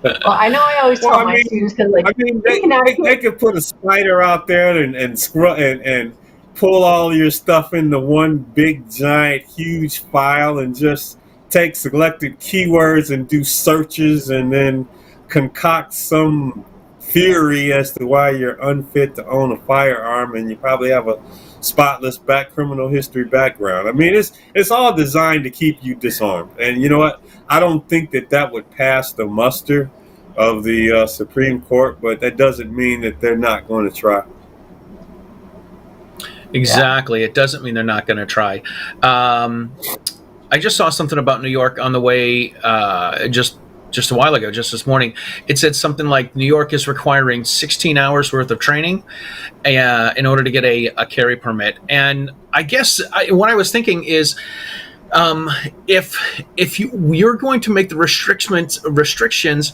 Well, I know I always tell my students because, like, they could put a spider out there and pull all your stuff into one big, giant, huge file and just take selected keywords and do searches and then concoct some theory as to why you're unfit to own a firearm, and you probably have a spotless criminal history background. I mean, it's all designed to keep you disarmed. And you know what? I don't think that would pass the muster of the Supreme Court, but that doesn't mean that they're not going to try. Exactly. It doesn't mean they're not going to try. I just saw something about New York on the way just a while ago, just this morning. It said something like New York is requiring 16 hours worth of training in order to get a carry permit. And I guess what I was thinking is, if you're going to make the restrictions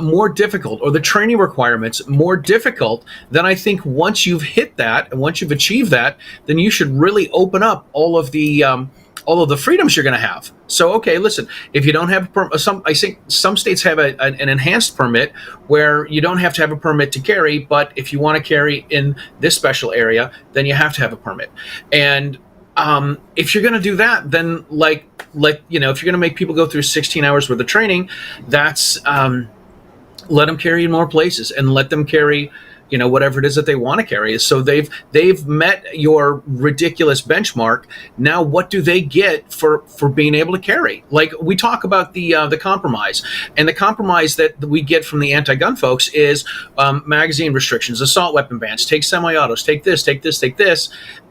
more difficult, or the training requirements more difficult, then I think once you've hit that and once you've achieved that, then you should really open up all of the freedoms you're going to have. So, okay, listen, if you don't have I think some states have an enhanced permit where you don't have to have a permit to carry, but if you want to carry in this special area, then you have to have a permit. And if you're going to do that, then if you're going to make people go through 16 hours worth of training, that's let them carry in more places and let them carry, whatever it is that they want to carry. So they've met your ridiculous benchmark. Now, what do they get for being able to carry? Like, we talk about the compromise, and the compromise that we get from the anti-gun folks is magazine restrictions, assault weapon bans, take semi-autos, take this,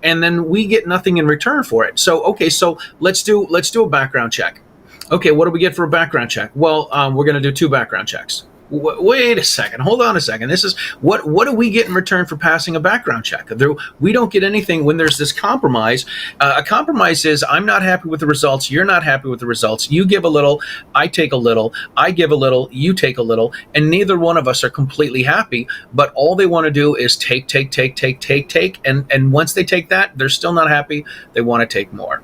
and then we get nothing in return for it. So, okay, so let's do a background check. Okay, what do we get for a background check? Well, we're going to do 2 background checks. Wait a second. Hold on a second. This is what do we get in return for passing a background check? We don't get anything when there's this compromise. A compromise is I'm not happy with the results. You're not happy with the results. You give a little, I take a little. I give a little, you take a little, and neither one of us are completely happy. But all they want to do is take, and once they take that, they're still not happy. They want to take more.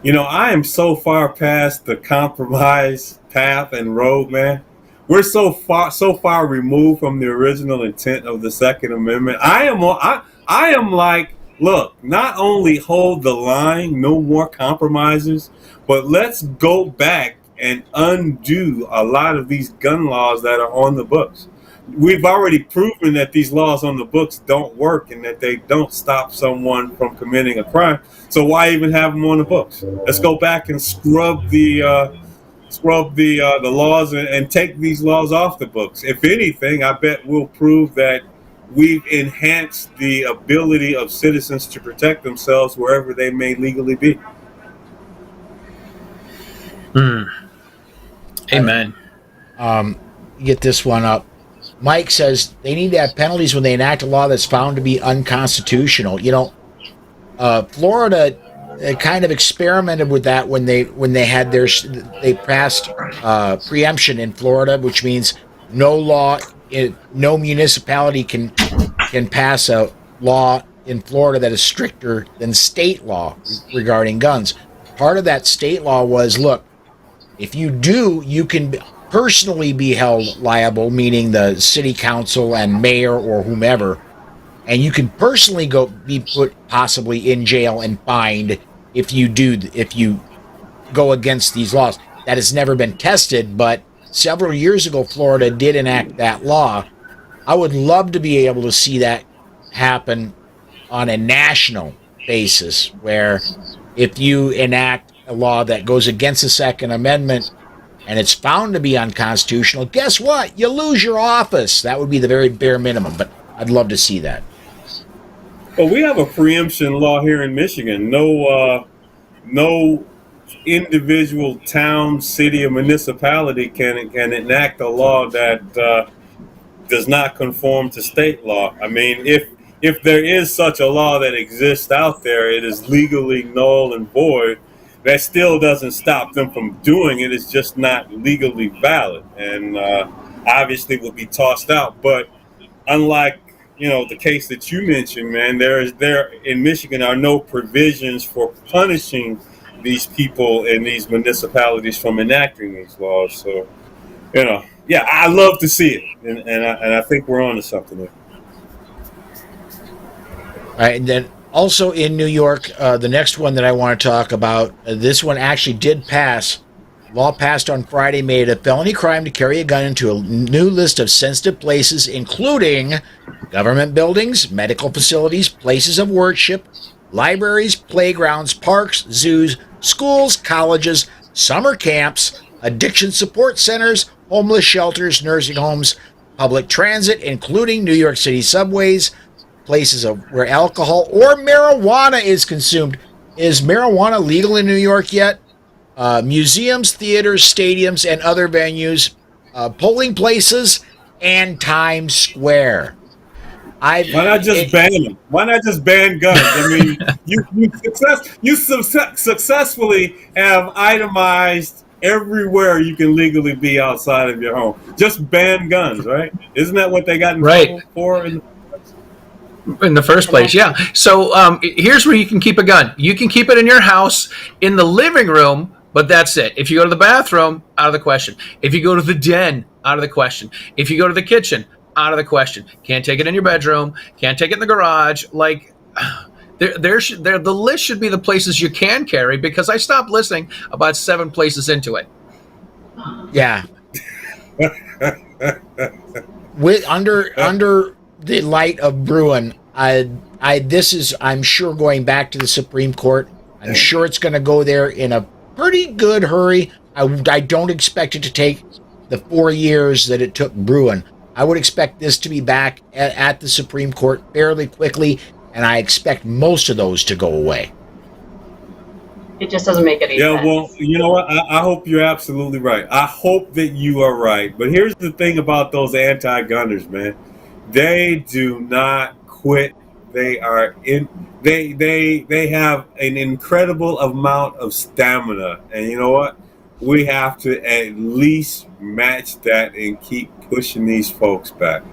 I am so far past the compromise path and road, man. We're so far removed from the original intent of the Second Amendment. I am like, look, not only hold the line, no more compromises, but let's go back and undo a lot of these gun laws that are on the books. We've already proven that these laws on the books don't work and that they don't stop someone from committing a crime. So why even have them on the books? Let's go back and scrub the laws and take these laws off the books. If anything, I bet we'll prove that we've enhanced the ability of citizens to protect themselves wherever they may legally be. Amen. Get this one up. Mike says they need to have penalties when they enact a law that's found to be unconstitutional. Florida kind of experimented with that when they had they passed preemption in Florida, which means no municipality can pass a law in Florida that is stricter than state law regarding guns. Part of that state law was, look, if you do, you can personally be held liable, meaning the city council and mayor or whomever, and you can personally be put possibly in jail and fined if you go against these laws. That has never been tested, but several years ago, Florida did enact that law. I would love to be able to see that happen on a national basis, where if you enact a law that goes against the Second Amendment and it's found to be unconstitutional, guess what? You lose your office. That would be the very bare minimum, but I'd love to see that. Well, we have a preemption law here in Michigan. No individual town, city, or municipality can enact a law that does not conform to state law. I mean, if there is such a law that exists out there, it is legally null and void. That still doesn't stop them from doing it. It's just not legally valid, and obviously will be tossed out. But unlike the case that you mentioned, man, there in Michigan are no provisions for punishing these people in these municipalities from enacting these laws. So, yeah, I love to see it, and I think we're on to something there. All right, and then also in New York, the next one that I want to talk about, this one actually did pass. Law passed on Friday made it a felony crime to carry a gun into a new list of sensitive places, including government buildings, medical facilities, places of worship, libraries, playgrounds, parks, zoos, schools, colleges, summer camps, addiction support centers, homeless shelters, nursing homes, public transit, including New York City subways, places where alcohol or marijuana is consumed. Is marijuana legal in New York yet? Museums, theaters, stadiums, and other venues, polling places, and Times Square. Why not just ban them? Why not just ban guns? I mean, you successfully have itemized everywhere you can legally be outside of your home. Just ban guns, right? Isn't that what they got in trouble for? In the first place, yeah. So here's where you can keep a gun. You can keep it in your house, in the living room, but that's it. If you go to the bathroom, out of the question. If you go to the den, out of the question. If you go to the kitchen, out of the question. Can't take it in your bedroom. Can't take it in the garage. Like, the list should be the places you can carry, because I stopped listening about 7 places into it. Yeah. Under the light of Bruin, this is, I'm sure, going back to the Supreme Court. I'm sure it's going to go there in a pretty good hurry. I don't expect it to take the 4 years that it took Bruin. I would expect this to be back at the Supreme Court fairly quickly, and I expect most of those to go away. It just doesn't make any Yeah, sense. well, you know what? I hope you're absolutely right. I hope that you are right. But here's the thing about those anti-gunners, man. They do not quit. They are in. They have an incredible amount of stamina, and you know what? We have to at least match that and keep pushing these folks back.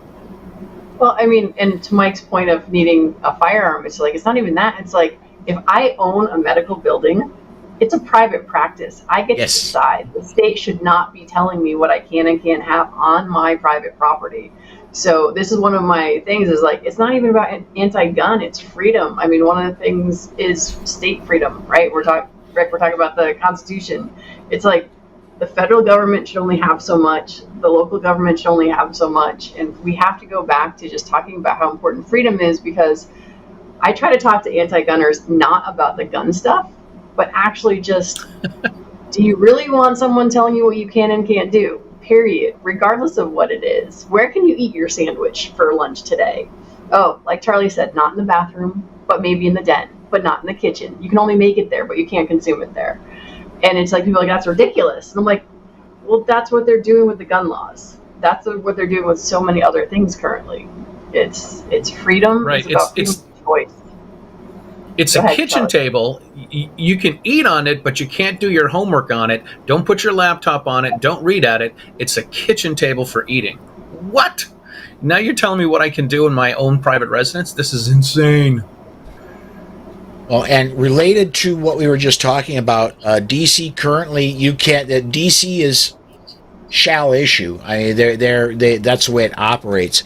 Well, I mean, and to Mike's point of needing a firearm, it's like, it's not even that. It's like, if I own a medical building, it's a private practice. I get to Yes. decide. The state should not be telling me what I can and can't have on my private property. So this is one of my things, is like, it's not even about anti-gun, it's freedom. I mean, one of the things is state freedom, right? Rick, we're talking about the Constitution. It's like, the federal government should only have so much, the local government should only have so much, and we have to go back to just talking about how important freedom is, because I try to talk to anti-gunners not about the gun stuff, but actually just, do you really want someone telling you what you can and can't do? Period. Regardless of what it is. Where can you eat your sandwich for lunch today? Oh, like Charlie said, not in the bathroom, but maybe in the den, but not in the kitchen. You can only make it there, but you can't consume it there. And it's like, people are like, that's ridiculous. And I'm like, well, that's what they're doing with the gun laws. That's what they're doing with so many other things currently. It's freedom. Right. It's about freedom of choice. It's Go a ahead, kitchen Charlie. table. You can eat on it, but you can't do your homework on it. Don't put your laptop on it. Don't read at it. It's a kitchen table for eating. What? Now you're telling me what I can do in my own private residence? This is insane. Well, and related to what we were just talking about, DC currently, you can't. DC is shall issue. I mean, that's the way it operates.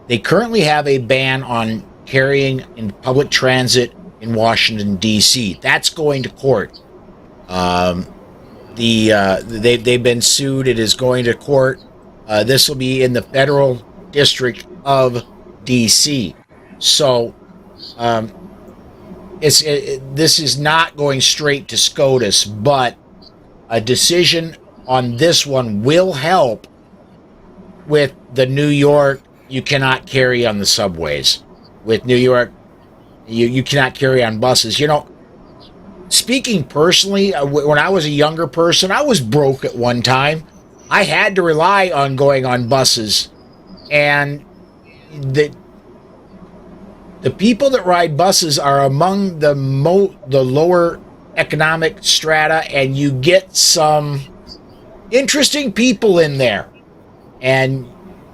They currently have a ban on carrying in public transit in Washington D.C. That's going to court. They've been sued. It is going to court. This will be in the federal district of D.C. So. This is not going straight to SCOTUS, but a decision on this one will help with the New York, you cannot carry on the subways. With New York, you cannot carry on buses. You know, speaking personally, when I was a younger person, I was broke at one time. I had to rely on going on buses, and the people that ride buses are among the lower economic strata, and you get some interesting people in there. And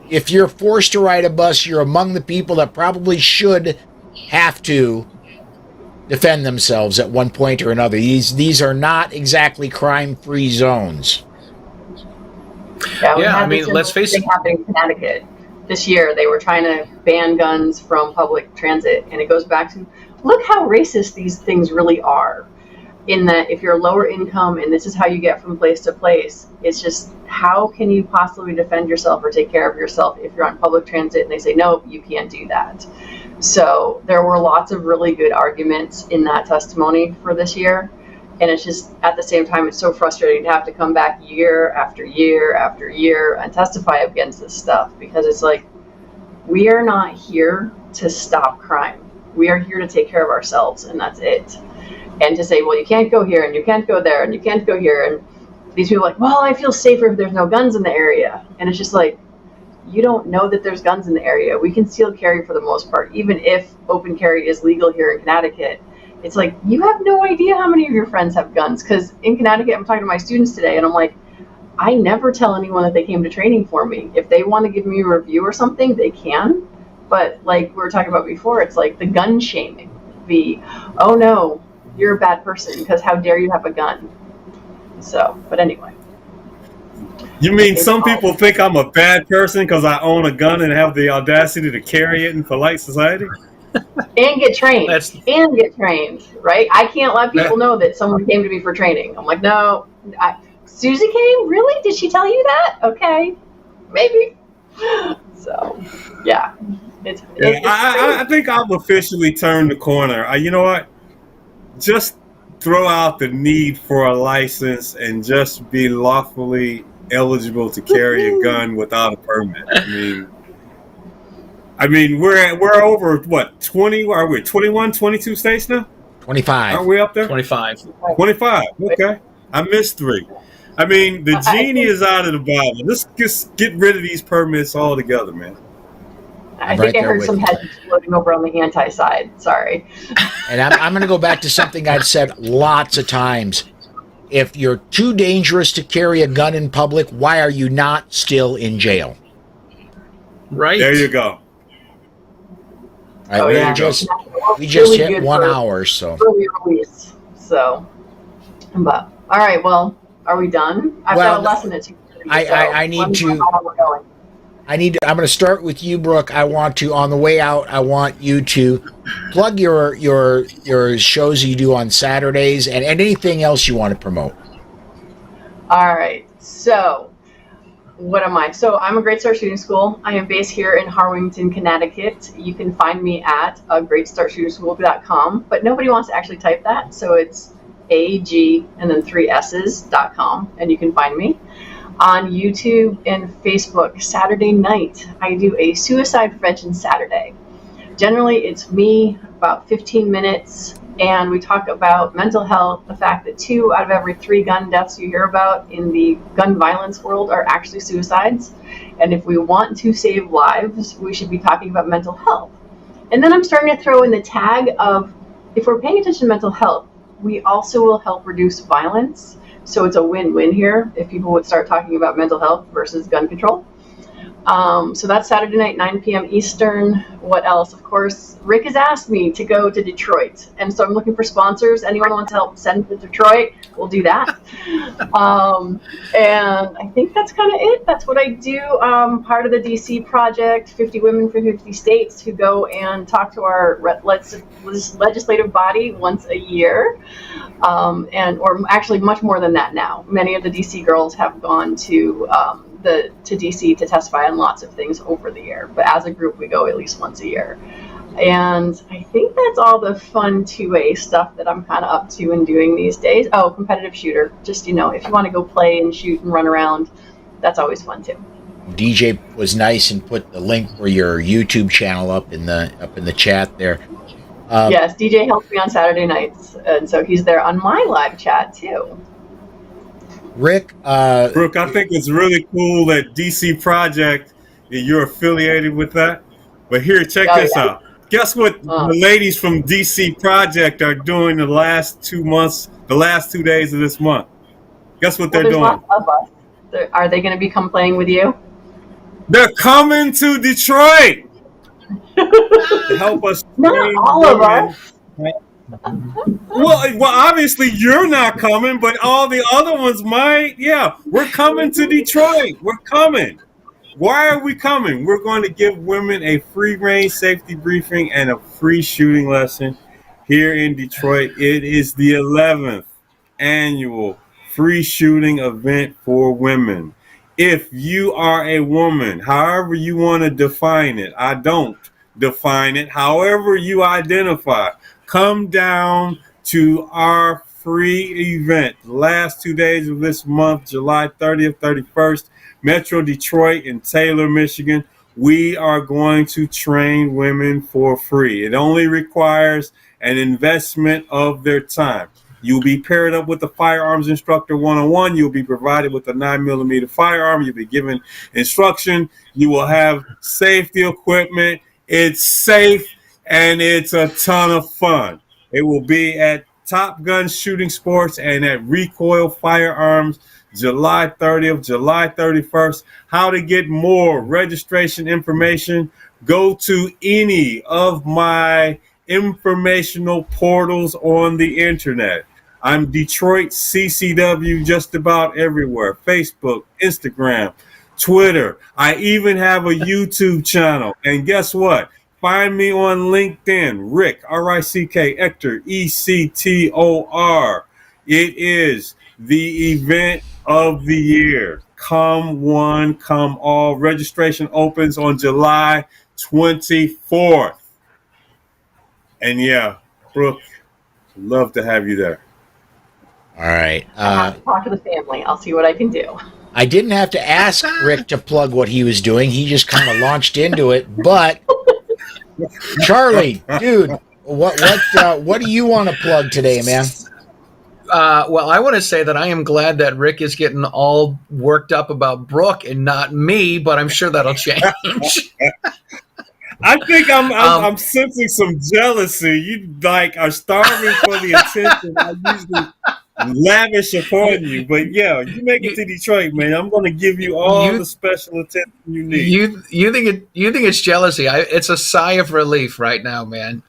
if you're forced to ride a bus, you're among the people that probably should have to defend themselves at one point or another. These are not exactly crime-free zones. Yeah, I mean, let's face it. Happening in Connecticut. This year, they were trying to ban guns from public transit, and it goes back to, look how racist these things really are. In that, if you're lower income and this is how you get from place to place, it's just, how can you possibly defend yourself or take care of yourself if you're on public transit and they say, no, you can't do that. So there were lots of really good arguments in that testimony for this year. And it's just, at the same time, it's so frustrating to have to come back year after year after year and testify against this stuff, because it's like, we are not here to stop crime. We are here to take care of ourselves, and that's it. And to say, well, you can't go here and you can't go there and you can't go here. And these people are like, well, I feel safer if there's no guns in the area. And it's just like, you don't know that there's guns in the area. We conceal carry for the most part, even if open carry is legal here in Connecticut. It's like, you have no idea how many of your friends have guns. Because in Connecticut, I'm talking to my students today, and I'm like, I never tell anyone that they came to training for me. If they want to give me a review or something, they can. But like we were talking about before, it's like the gun shaming. Oh no, you're a bad person because how dare you have a gun. So, but anyway. You mean some people think I'm a bad person because I own a gun and have the audacity to carry it in polite society? And get trained. Right? I can't let people know that someone came to me for training. I'm like, no. Susie came? Really? Did she tell you that? Okay. Maybe. So, yeah. I think I've officially turned the corner. You know what? Just throw out the need for a license and just be lawfully eligible to carry a gun without a permit. I mean, we're over what, 20? Are we 21, 22 states now? 25. Aren't we up there? 25. 25. Okay. I missed 3. I mean, the genie is out of the bottle. Let's just get rid of these permits altogether, man. I think I heard some heads exploding over on the anti side. Sorry. And I'm going to go back to something I've said lots of times. If you're too dangerous to carry a gun in public, why are you not still in jail? Right. There you go. All right, we just hit really 1 hour, so. Early release. So, but all right. Well, are we done? I've got a lesson at 2:30. I need to. I'm going to start with you, Brooke. I want to, on the way out, I want you to plug your shows you do on Saturdays and anything else you want to promote. All right. So, what am I? So, I'm a Great Start Shooting School. I am based here in Harwington, Connecticut. You can find me at greatstartshootingschool.com, but nobody wants to actually type that. So, it's AG and then 3 S's.com, and you can find me. On YouTube and Facebook, Saturday night, I do a suicide prevention Saturday. Generally, it's me, about 15 minutes, and we talk about mental health, the fact that 2 out of every 3 gun deaths you hear about in the gun violence world are actually suicides. And if we want to save lives, we should be talking about mental health. And then I'm starting to throw in the tag of, if we're paying attention to mental health, we also will help reduce violence. So it's a win-win here if people would start talking about mental health versus gun control. So that's Saturday night, 9 p.m. Eastern. What else? Of course, Rick has asked me to go to Detroit. And so I'm looking for sponsors. Anyone wants to help send to Detroit, we'll do that. And I think that's kind of it. That's what I do. Part of the DC project, 50 Women for 50 States, who go and talk to our legislative body once a year. Or actually much more than that now. Many of the DC girls have gone to DC to testify on lots of things over the year. But as a group, we go at least once a year. And I think that's all the fun 2A stuff that I'm kind of up to and doing these days. Oh, competitive shooter. Just, if you want to go play and shoot and run around, that's always fun too. DJ was nice and put the link for your YouTube channel up in the chat there. Yes, DJ helps me on Saturday nights, and so he's there on my live chat too. Rick, Brooke, I think it's really cool that DC Project, you're affiliated with that. But here, check this out. Guess what the ladies from DC Project are doing the last 2 months, the last 2 days of this month? Guess what they're doing? Lots of us. Are they going to come playing with you? They're coming to Detroit to help us. Not all of us. Well, obviously you're not coming, but all the other ones might. Yeah, we're coming to Detroit. We're coming. Why are we coming? We're going to give women a free range safety briefing and a free shooting lesson here in Detroit. It is the 11th annual free shooting event for women. If you are a woman, however you want to define it, I don't define it, however you identify, come down to our free event the last 2 days of this month, July 30th, 31st, Metro Detroit and Taylor, Michigan. We are going to train women for free. It only requires an investment of their time. You'll be paired up with a firearms instructor one-on-one. You'll be provided with a 9mm firearm. You'll be given instruction. You will have safety equipment. It's safe and it's a ton of fun. It will be at Top Gun Shooting Sports and at Recoil Firearms, July 30th, July 31st. How to get more registration information, go to any of my informational portals on the internet. I'm Detroit CCW just about everywhere. Facebook, Instagram, Twitter. I even have a YouTube channel. And guess what? Find me on LinkedIn, Rick, R-I-C-K, Ector, E-C-T-O-R. It is the event of the year. Come one, come all. Registration opens on July 24th. And yeah, Brooke, love to have you there. All right. I have to talk to the family. I'll see what I can do. I didn't have to ask Rick to plug what he was doing. He just kind of launched into it. But Charlie, dude, What do you want to plug today, man? Well, I want to say that I am glad that Rick is getting all worked up about Brooke and not me, but I'm sure that'll change. I think I'm sensing some jealousy. You like are starving for the attention I usually lavish upon you. But yeah, you make it to Detroit, man. I'm going to give you all the special attention you need. You think it's jealousy? It's a sigh of relief right now, man.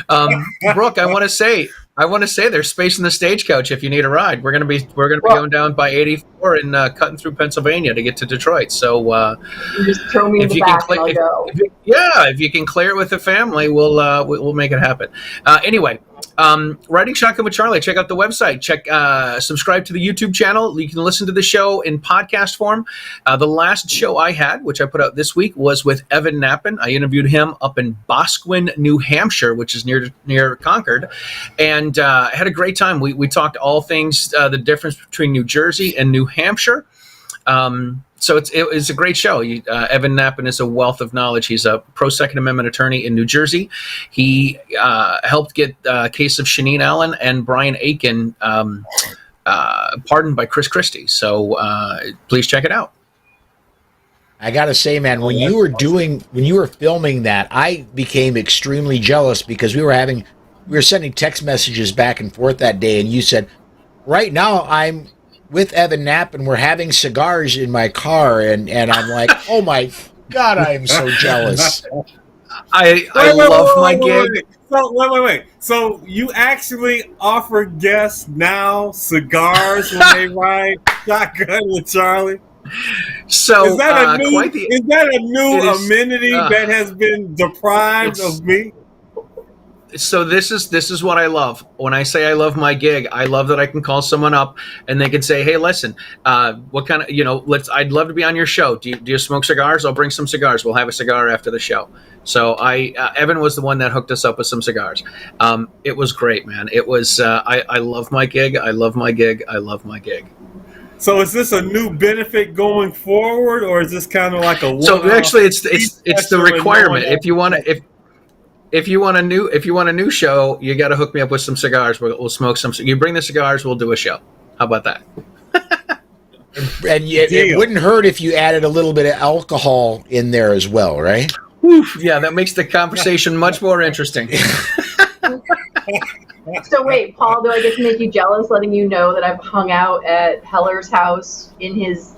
Brooke, I want to say there's space in the stagecoach if you need a ride. We're gonna be going down by 84 and cutting through Pennsylvania to get to Detroit. So you just throw me in the back and I'll go. If you can clear it with the family, we'll make it happen. Anyway, Riding Shotgun with Charlie. Check out the website. Subscribe to the YouTube channel. You can listen to the show in podcast form. The last show I had, which I put out this week, was with Evan Knappen. I interviewed him up in Boscawen, New Hampshire, which is near Concord, and I had a great time. We talked all things the difference between New Jersey and New Hampshire. So it's a great show. Evan Knappen is a wealth of knowledge. He's a pro-Second Amendment attorney in New Jersey. He helped get a case of Shaneen Allen and Brian Aiken pardoned by Chris Christie. So please check it out. I gotta say, man, when you were filming that, I became extremely jealous because we were sending text messages back and forth that day, and you said, right now I'm with Evan Knapp and we're having cigars in my car, and I'm like, oh my God, I am so jealous. I love my gig. Wait. So you actually offer guests now cigars when they ride Shotgun with Charlie? So is that a new amenity that has been deprived of me? So this is what I love. When I say I love my gig, I love that I can call someone up and they can say, "Hey, listen, what kind of I'd love to be on your show. Do you smoke cigars? I'll bring some cigars. We'll have a cigar after the show." So Evan was the one that hooked us up with some cigars. It was great, man. It was I love my gig. I love my gig. I love my gig. So is this a new benefit going forward, or is this kind of like a one-off? So actually, it's the requirement. If you want a new show, you got to hook me up with some cigars. We'll smoke some. You bring the cigars, we'll do a show. How about that? And it wouldn't hurt if you added a little bit of alcohol in there as well, right? Yeah, that makes the conversation much more interesting. So wait, Paul, do I get to make you jealous, letting you know that I've hung out at Heller's house in his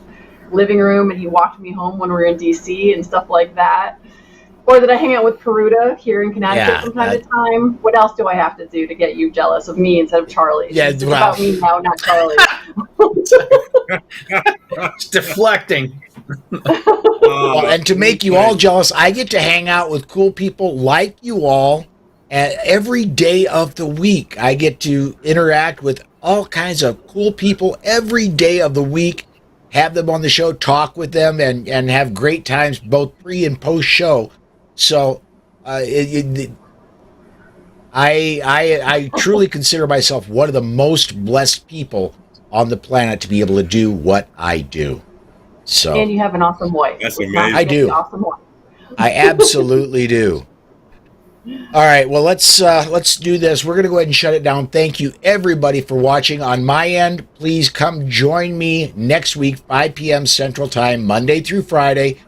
living room and he walked me home when we were in DC and stuff like that? Or that I hang out with Peruta here in Connecticut from time to time? What else do I have to do to get you jealous of me instead of Charlie? Yeah, it's about me now, not Charlie. It's deflecting. And to make you all jealous, I get to hang out with cool people like you all every day of the week. I get to interact with all kinds of cool people every day of the week, have them on the show, talk with them, and have great times both pre and post show. So I truly consider myself one of the most blessed people on the planet to be able to do what I do. So, and you have an awesome wife. That's amazing. I do. Awesome wife. I absolutely do. All right, well, let's do this. We're going to go ahead and shut it down. Thank you, everybody, for watching. On my end, please come join me next week, 5 p.m. Central Time, Monday through Friday,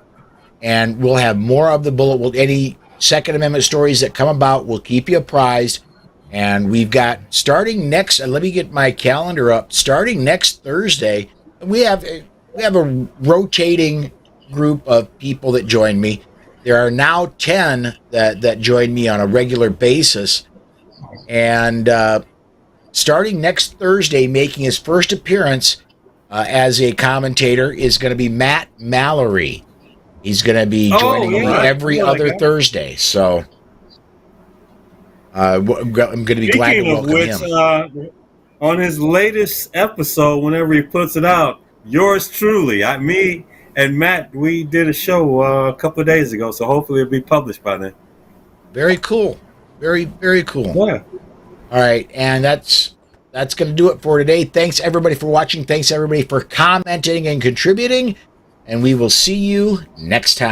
and we'll have more of the bullet. Any Second Amendment stories that come about, we'll keep you apprised. And we've got, starting next, let me get my calendar up, starting next Thursday, we have a rotating group of people that join me. There are now 10 that join me on a regular basis. And starting next Thursday, making his first appearance as a commentator is going to be Matt Mallory. He's going to be joining me every other Thursday. So I'm going to be glad to welcome him. On his latest episode, whenever he puts it out, yours truly, me and Matt, we did a show a couple of days ago, so hopefully it'll be published by then. Very cool. Very, very cool. Yeah. All right, and that's going to do it for today. Thanks, everybody, for watching. Thanks, everybody, for commenting and contributing. And we will see you next time.